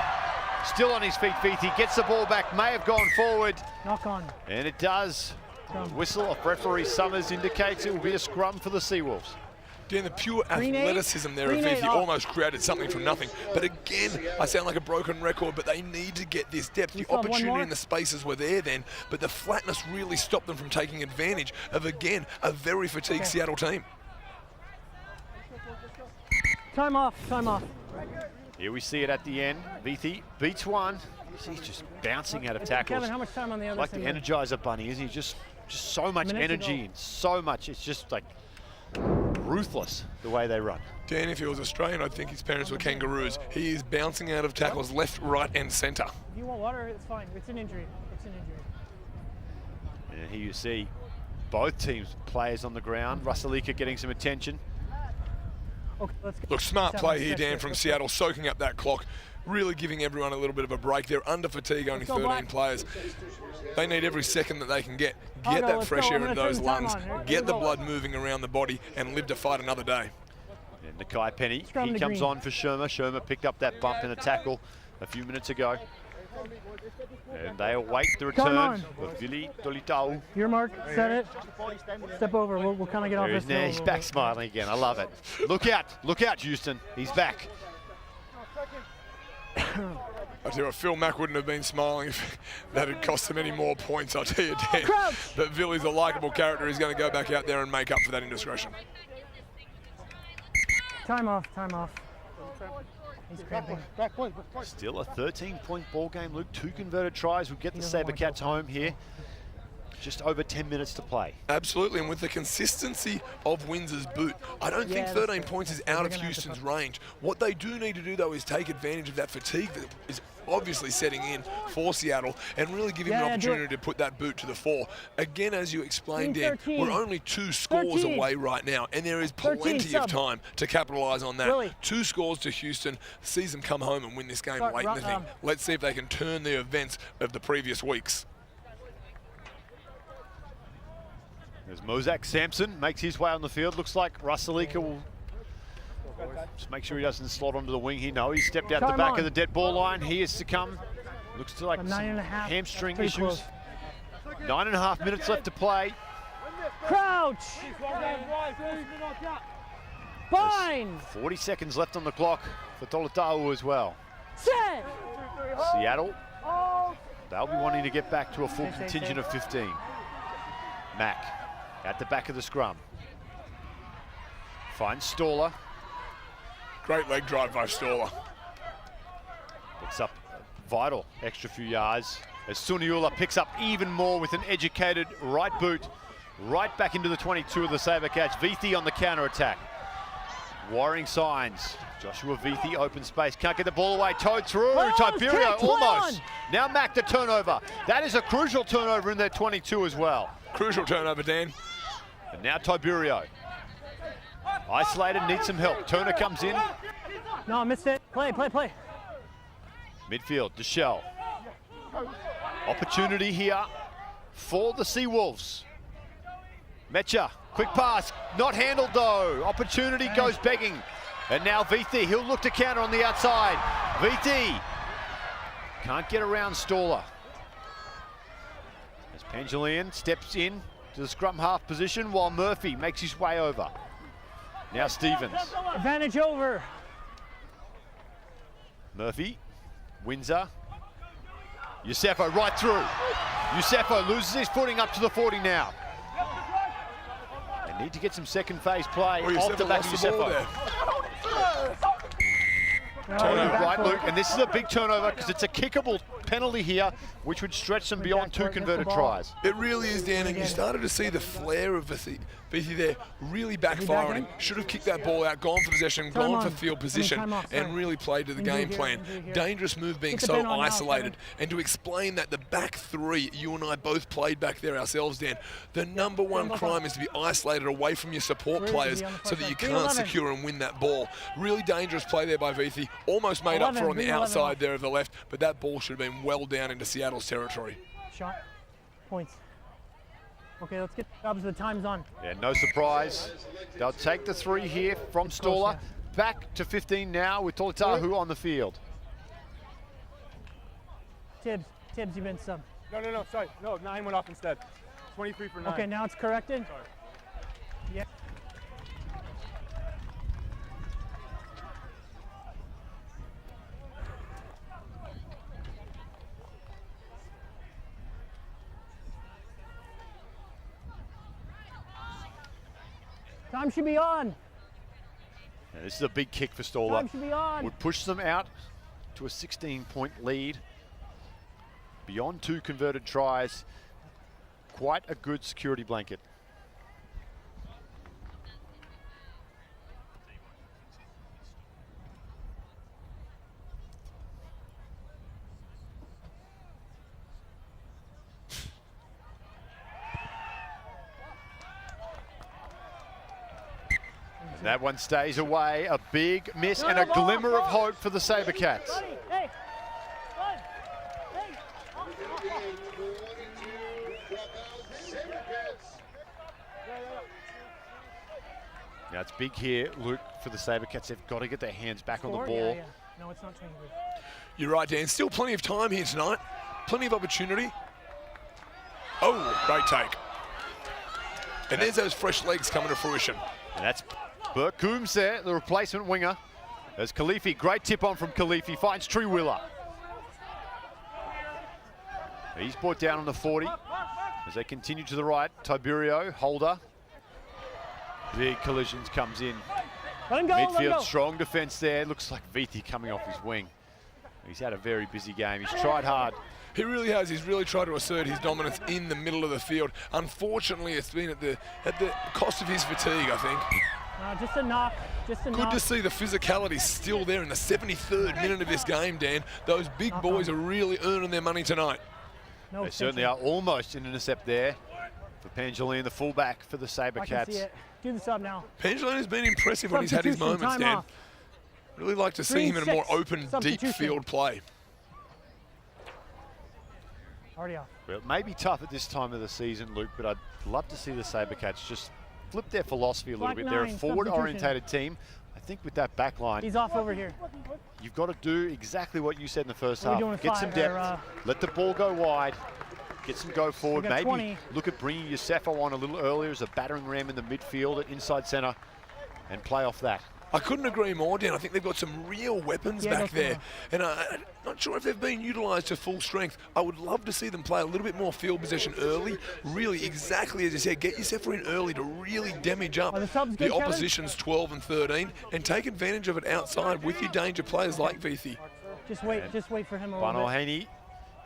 Still on his feet, Viti gets the ball back, may have gone forward. Knock on. And it does. The whistle of referee Summers indicates it will be a scrum for the Seawolves. Dan, the pure athleticism there of Vithi almost created something from nothing. But again, I sound like a broken record, but they need to get this depth. The opportunity and the spaces were there then, but the flatness really stopped them from taking advantage of, again, a very fatigued Seattle team. Time off. Here we see it at the end. Vithi beats one. He's just bouncing out of tackles. Kevin, how much time on the other like side? the Energizer Bunny, isn't he? Just so much energy and so much. It's just like ruthless the way they run. Dan, if he was Australian, I'd think his parents were kangaroos. He is bouncing out of tackles left, right, and centre. If you want water, it's fine. It's an injury. And here you see both teams' players on the ground. Rusalika getting some attention. Okay, let's go. Look, smart play here, Dan, from Seattle, soaking up that clock, really giving everyone a little bit of a break. They're under fatigue, only 13 players. They need every second that they can get. Get that fresh air in those lungs, get the blood moving around the body, and live to fight another day. And Nakai Penny, he comes on for Shermer. Shermer picked up that bump in a tackle a few minutes ago. And they await the return of Vili Dolitau. Your mark, set it. Step over, we'll kind of get off this. There, he's back smiling again, I love it. Look out, Houston, he's back. I tell you what, Phil Mack wouldn't have been smiling if that had cost him any more points, I'll tell you, Dan. But Vili's a likeable character. He's going to go back out there and make up for that indiscretion. Time off. He's cramping. Still a 13-point ball game, Luke. 2 converted tries will get the SaberCats home here. Just over 10 minutes to play. Absolutely, and with the consistency of Windsor's boot, I don't think 13 points is out of Houston's range. What they do need to do, though, is take advantage of that fatigue that is obviously setting in for Seattle and really give him an opportunity to put that boot to the fore. Again, as you explained, Dan, we're only 2 scores away right now, and there is plenty of time to capitalise on that. 2 scores to Houston, sees them come home and win this game late in the thing. Let's see if they can turn the events of the previous weeks. As Mozak Sampson makes his way on the field, looks like Rusalika will just make sure he doesn't slot onto the wing here. No, he stepped out the back of the dead ball line. He has succumbed. Looks to like some hamstring issues. 9.5 minutes left to play. Crouch! Fine! 40 seconds left on the clock for Dolitau as well. Set! Seattle, they'll be wanting to get back to a full contingent of 15. Mack at the back of the scrum. Finds Staller. Great leg drive by Staller. Picks up a vital extra few yards as Suniula picks up even more with an educated right boot right back into the 22 of the SaberCats. Vithi on the counter attack. Worrying signs. Joshua Vithi, open space, can't get the ball away, towed through, Tiberio almost. Now Mack the turnover. That is a crucial turnover in their 22 as well. Crucial turnover, Dan. And now Tiberio. Isolated, needs some help. Turner comes in. No, I missed it. Play. Midfield, Deschel. Opportunity here for the Seawolves. Metcha, quick pass, not handled though. Opportunity goes begging. And now Vithi, he'll look to counter on the outside. Vithi can't get around Staller. As Pendulien steps in to the scrum half position while Murphy makes his way over. Now Stephens. Advantage over. Murphy, Windsor. Yusefo right through. Yusefo loses his footing up to the 40 now. They need to get some second phase play off the back of Yusefo. Turnover, right, Luke, and this is a big turnover because it's a kickable penalty here, which would stretch them beyond 2 converted tries. It really is, Dan, and you started to see the flair of Vithi Vethi there really backfiring. Should have kicked that ball out, gone for possession, gone for field position, and really played to the game plan. Dangerous move being so isolated. And to explain that, the back three, you and I both played back there ourselves, Dan, the number one crime is to be isolated away from your support players so that you can't secure and win that ball. Really dangerous play there by Vethi. Almost made up for on the outside there of the left, but that ball should have been well down into Seattle's territory. Shot. Points. Okay, let's get Dubs. The time's on. Yeah, no surprise. They'll take the 3 here from Stoller. Back to 15 now with Tolitahu on the field. Tibbs, you've been sub. No, sorry. No, 9 went off instead. 23 for 9. Okay, now it's corrected. Sorry. Yeah. Time should be on. Yeah, this is a big kick for Stoller. Time should be on. Would push them out to a 16-point lead. Beyond 2 converted tries. Quite a good security blanket. That one stays away. A big miss and a glimmer of hope for the SaberCats. Hey. Now it's big here, Luke, for the SaberCats. They've got to get their hands back on the ball. Yeah. No, it's not changing. You're right, Dan. Still plenty of time here tonight. Plenty of opportunity. Oh, great take. And there's those fresh legs coming to fruition. And that's Burke Coombs there, the replacement winger. There's Khalifi, great tip on from Khalifi, finds Treewiller. He's brought down on the 40. As they continue to the right, Tiberio, Holder. Big collisions comes in. Let him go, Midfield, strong defense there. Looks like Vethi coming off his wing. He's had a very busy game. He's tried hard. He really has. He's really tried to assert his dominance in the middle of the field. Unfortunately, it's been at the cost of his fatigue, I think. Just a knock. Good to see the physicality still there in the 73rd minute of this game, Dan. Those big boys are really earning their money tonight. They certainly are. Almost an intercept there for Pangelin, the fullback for the SaberCats. I can see it. Do the sub now. Pangelin has been impressive when he's had his moments, Dan. Really like to see him in a more open, deep field play. Already off. Well, it may be tough at this time of the season, Luke, but I'd love to see the SaberCats just flip their philosophy a little bit. They're a forward-orientated team. I think with that back line, he's off over here. You've got to do exactly what you said in the first half. Get some depth, let the ball go wide, get some go forward. Maybe 20. Look at bringing Yosefo on a little earlier as a battering ram in the midfield at inside centre and play off that. I couldn't agree more, Dan. I think they've got some real weapons back there. And I'm not sure if they've been utilised to full strength. I would love to see them play a little bit more field possession early. Really, exactly as you said, get yourself in early to really damage up the opposition's 12 and 13 and take advantage of it outside with your danger players like Vethi. Just wait for him a little bit. Haney,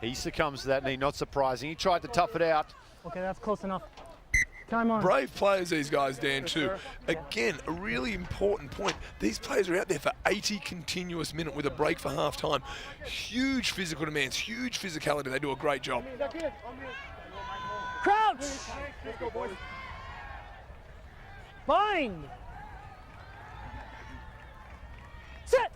he succumbs to that knee, not surprising. He tried to tough it out. Okay, that's close enough. Time on. Brave players, these guys, Dan, too. Again, a really important point. These players are out there for 80 continuous minutes with a break for half-time. Huge physical demands, huge physicality. They do a great job. Crouch! Bind! Sit!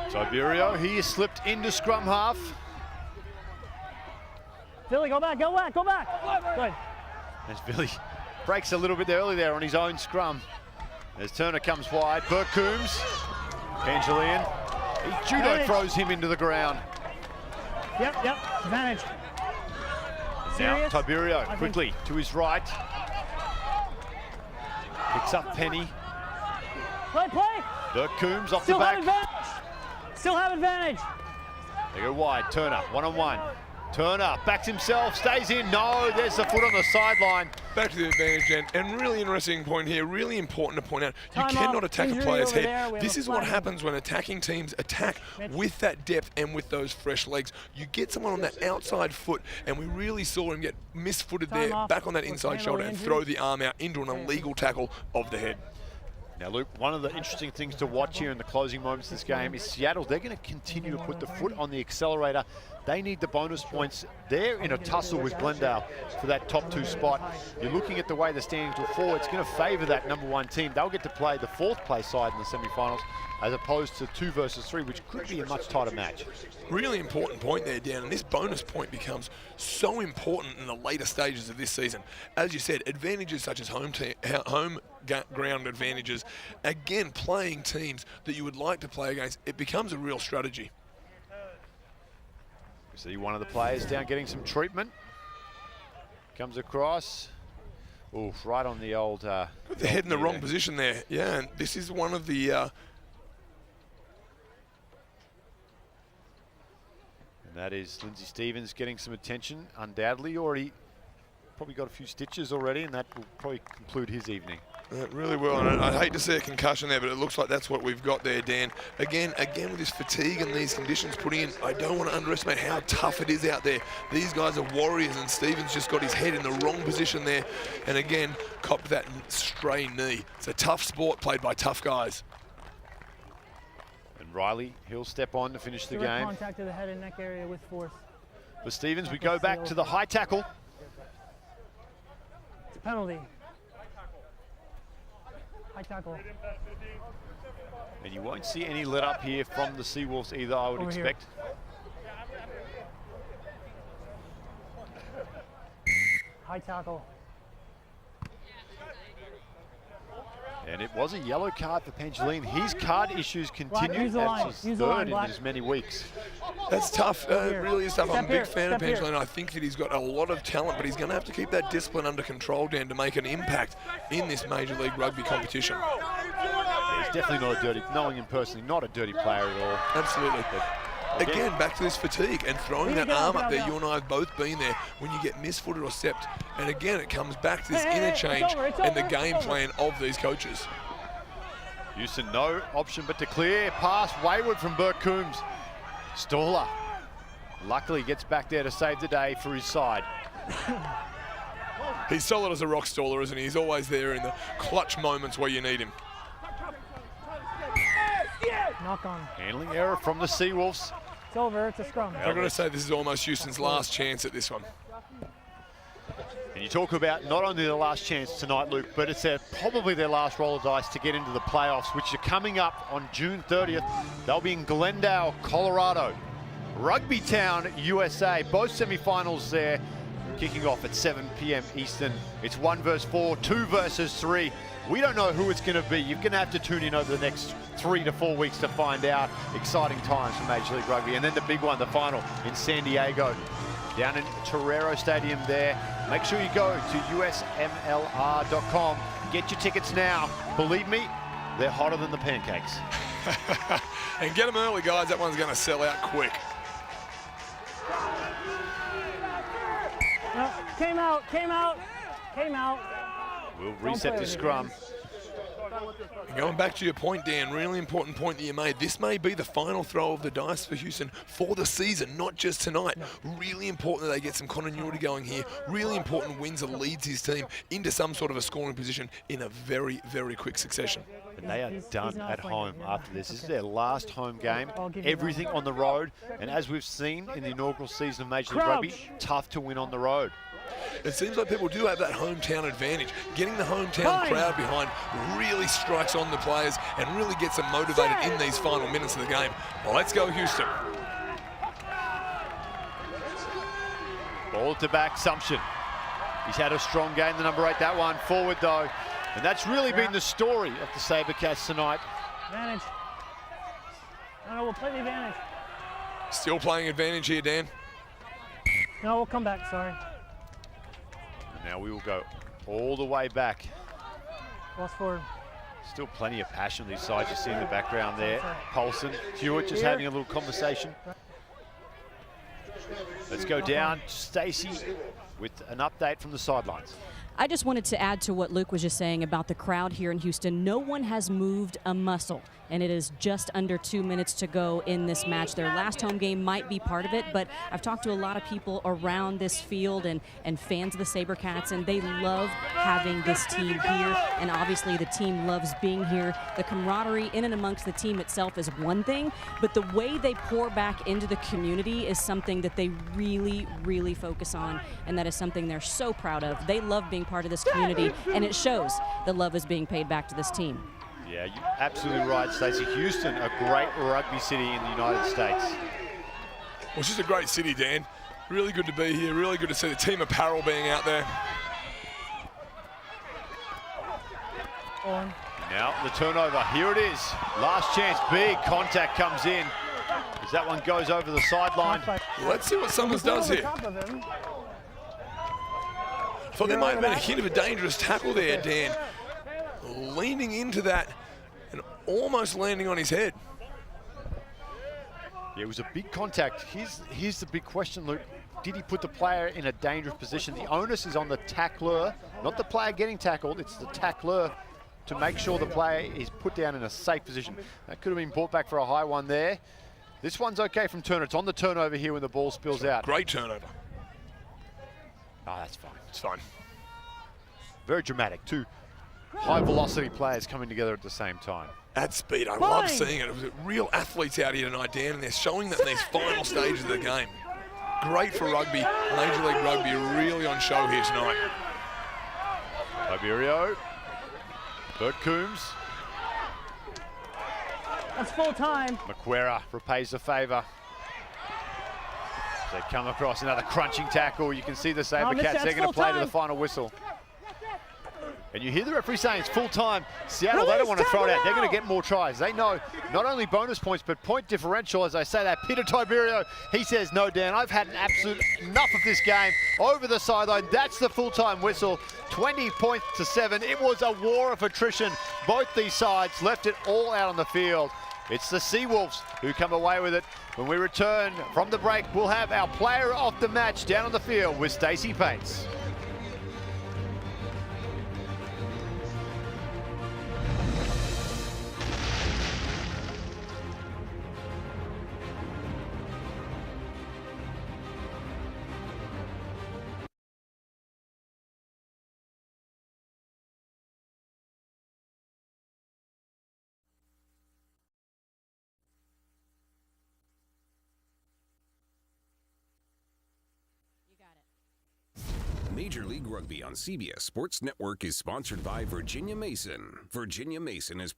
Tiberio, he is slipped into scrum half. Billy, go back. Good. As Billy breaks a little bit early there on his own scrum. As Turner comes wide, Burke Coombs, Pangelin, he judo throws him into the ground. Yep, advantage. Now Tiberio quickly to his right. Picks up Penny. Play. Burke Coombs off the back. Still have advantage. They go wide, Turner, one-on-one. Turner backs himself, stays in. No, there's the foot on the sideline. Back to the advantage, and really interesting point here, really important to point out, you cannot attack a player's head. This is what happens when attacking teams attack with that depth and with those fresh legs. You get someone on that outside foot, and we really saw him get misfooted there, back on that inside shoulder, and throw the arm out into an illegal tackle of the head. Now, Luke, one of the interesting things to watch here in the closing moments of this game is Seattle. They're going to continue to put the foot on the accelerator. They need the bonus points. They're in a tussle with Glendale for that top 2 spot. You're looking at the way the standings look forward. It's going to favour that #1 team. They'll get to play the 4th place side in the semi-finals, as opposed to 2 versus 3, which could be a much tighter match. Really important point there, Dan, and this bonus point becomes so important in the later stages of this season. As you said, advantages such as home ground advantages, again, playing teams that you would like to play against, it becomes a real strategy. We see one of the players down getting some treatment. Comes across. Oof, right on the old... Put the head in the wrong position there. Yeah, and this is one of the... And that is Lindsay Stephens getting some attention, undoubtedly. Already probably got a few stitches already, and that will probably conclude his evening. Really well, and I hate to see a concussion there, but it looks like that's what we've got there, Dan. Again with this fatigue and these conditions put in, I don't want to underestimate how tough it is out there. These guys are warriors, and Stephens just got his head in the wrong position there, and again, copped that stray knee. It's a tough sport played by tough guys. And Riley, he'll step on to finish the game. Contact to the head and neck area with force. For Stephens, we go back to the high tackle. It's a penalty. High tackle. And you won't see any let up here from the Seawolves either, I would expect. High tackle. And it was a yellow card for Pangeline. His card issues continue. That's his third in as many weeks. That's tough. It really is tough. I'm a big fan of Pangeline. I think that he's got a lot of talent, but he's going to have to keep that discipline under control, Dan, to make an impact in this Major League Rugby competition. Yeah, he's definitely not a dirty, knowing him personally, not a dirty player at all. Absolutely. Again, back to this fatigue and throwing that arm up there. You and I have both been there when you get misfooted or stepped. And again, it comes back to this interchange and the game plan of these coaches. Houston, no option but to clear. Pass wayward from Burke Coombs. Staller luckily gets back there to save the day for his side. He's solid as a rock, Staller, isn't he? He's always there in the clutch moments where you need him. Knock on. Handling error from the Seawolves. It's over, it's a scrum. I've got to say, this is almost Houston's last chance at this one. And you talk about not only the last chance tonight, Luke, but it's probably their last roll of dice to get into the playoffs, which are coming up on June 30th. They'll be in Glendale, Colorado. Rugby Town, USA. Both semi-finals there, kicking off at 7 p.m. Eastern. It's 1 versus 4, 2 versus 3. We don't know who it's going to be. You're going to have to tune in over the next 3 to 4 weeks to find out. Exciting times for Major League Rugby. And then the big one, the final in San Diego, down in Torero Stadium there. Make sure you go to usmlr.com. Get your tickets now. Believe me, they're hotter than the pancakes. And get them early, guys. That one's going to sell out quick. Came out. We'll reset the scrum. And going back to your point, Dan, really important point that you made. This may be the final throw of the dice for Houston for the season, not just tonight. Really important that they get some continuity going here. Really important Windsor leads his team into some sort of a scoring position in a very, very quick succession. And they are done at home after this. This is their last home game. Everything on the road. And as we've seen in the inaugural season of Major League Rugby, tough to win on the road. It seems like people do have that hometown advantage. Getting the hometown crowd behind really strikes on the players and really gets them motivated in these final minutes of the game. Well, let's go, Houston. Ball to back, Sumption. He's had a strong game, the number 8, that one. Forward, though. And that's really been the story of the SaberCats tonight. Advantage. No, we'll play the advantage. Still playing advantage here, Dan. No, we'll come back, sorry. Now we will go all the way back. Lost forward. Still plenty of passion on these sides. You see in the background there. Paulson, Hewitt just having a little conversation. Let's go down to Stacey with an update from the sidelines. I just wanted to add to what Luke was just saying about the crowd here in Houston. No one has moved a muscle, and it is just under 2 minutes to go in this match. Their last home game might be part of it, but I've talked to a lot of people around this field and fans of the SaberCats, and they love having this team here, and obviously the team loves being here. The camaraderie in and amongst the team itself is one thing, but the way they pour back into the community is something that they really, really focus on, and that is something they're so proud of. They love being part of this community, and it shows the love is being paid back to this team. Yeah, you're absolutely right, Stacey. Houston, a great rugby city in the United States. Well, it's just a great city, Dan. Really good to be here. Really good to see the team apparel being out there. Now the turnover. Here it is. Last chance. Big contact comes in as that one goes over the sideline. Let's see what Summers does here. I thought there might have been a hint of a dangerous tackle there, Dan. Leaning into that and almost landing on his head. Yeah, it was a big contact. Here's the big question, Luke. Did he put the player in a dangerous position? The onus is on the tackler, not the player getting tackled. It's the tackler to make sure the player is put down in a safe position. That could have been brought back for a high one there. This one's okay from Turner. It's on the turnover here when the ball spills out. Great turnover. Oh, that's fine. It's fine. Very dramatic. Two high velocity players coming together at the same time. At speed, I love seeing it. It was real athletes out here tonight, Dan, and they're showing that in these final stages of the game. Great for rugby. Major League Rugby really on show here tonight. Iberio. Bert Coombs. That's full time. Macquarie repays the favour. They come across another crunching tackle. You can see the SaberCats, they're going to play to the final whistle. And you hear the referee saying it's full time. Seattle, they don't want to throw it out. They're going to get more tries. They know not only bonus points, but point differential. As I say that, Peter Tiberio, he says, no, Dan, I've had an absolute enough of this game. Over the sideline, that's the full-time whistle. 20 points to 7. It was a war of attrition. Both these sides left it all out on the field. It's the Seawolves who come away with it. When we return from the break, we'll have our player of the match down on the field with Stacey Pates. Major League Rugby on CBS Sports Network is sponsored by Virginia Mason. Virginia Mason is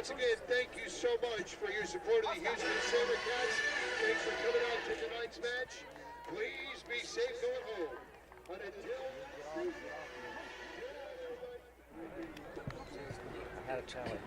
once again, thank you so much for your support of the Houston SaberCats. Thanks for coming out to tonight's match. Please be safe going home. But until... I had a challenge.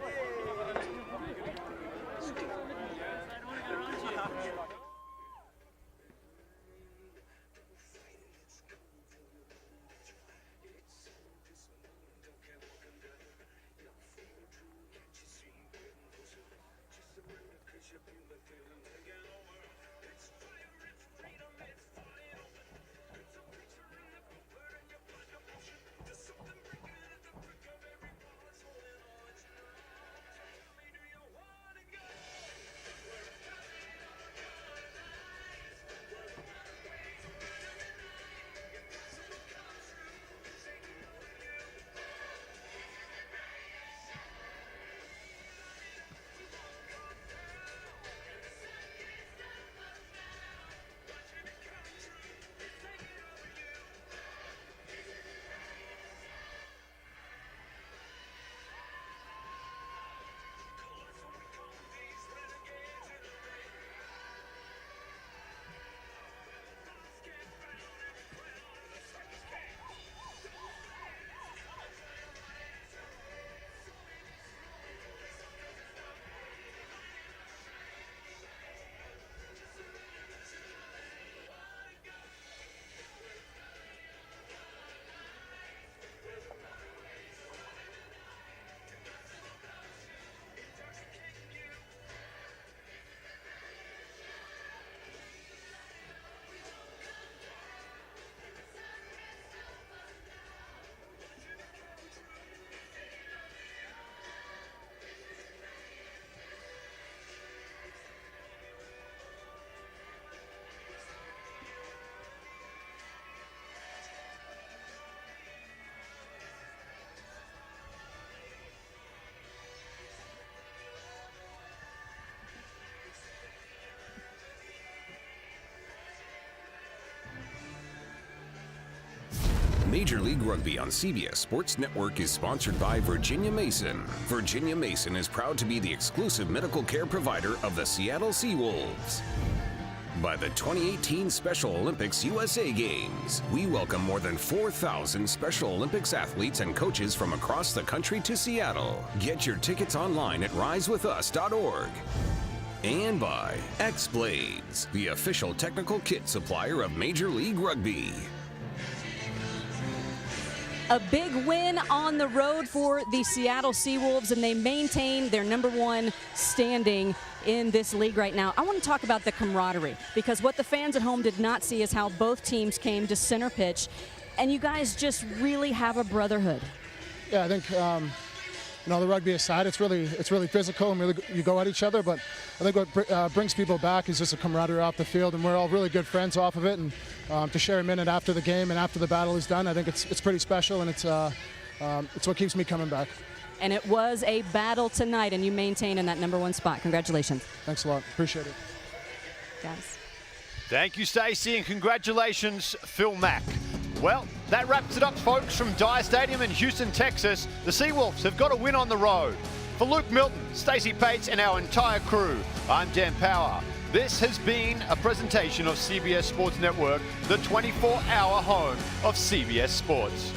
Major League Rugby on CBS Sports Network is sponsored by Virginia Mason. Virginia Mason is proud to be the exclusive medical care provider of the Seattle Seawolves. By the 2018 Special Olympics USA Games, we welcome more than 4,000 Special Olympics athletes and coaches from across the country to Seattle. Get your tickets online at risewithus.org. And by X-Blades, the official technical kit supplier of Major League Rugby. A big win on the road for the Seattle Seawolves, and they maintain their #1 standing in this league right now. I want to talk about the camaraderie, because what the fans at home did not see is how both teams came to center pitch, and you guys just really have a brotherhood. Yeah, I think the rugby aside, it's really physical and really, you go at each other. But I think what brings people back is just a camaraderie off the field, and we're all really good friends off of it. And to share a minute after the game and after the battle is done, I think it's pretty special, and it's what keeps me coming back. And it was a battle tonight, and you maintain in that #1 spot. Congratulations. Thanks a lot. Appreciate it. Guys. Thank you, Stacey, and congratulations, Phil Mack. Well, that wraps it up, folks, from Dyer Stadium in Houston, Texas. The Seawolves have got a win on the road. For Luke Milton, Stacey Pates, and our entire crew, I'm Dan Power. This has been a presentation of CBS Sports Network, the 24-hour home of CBS Sports.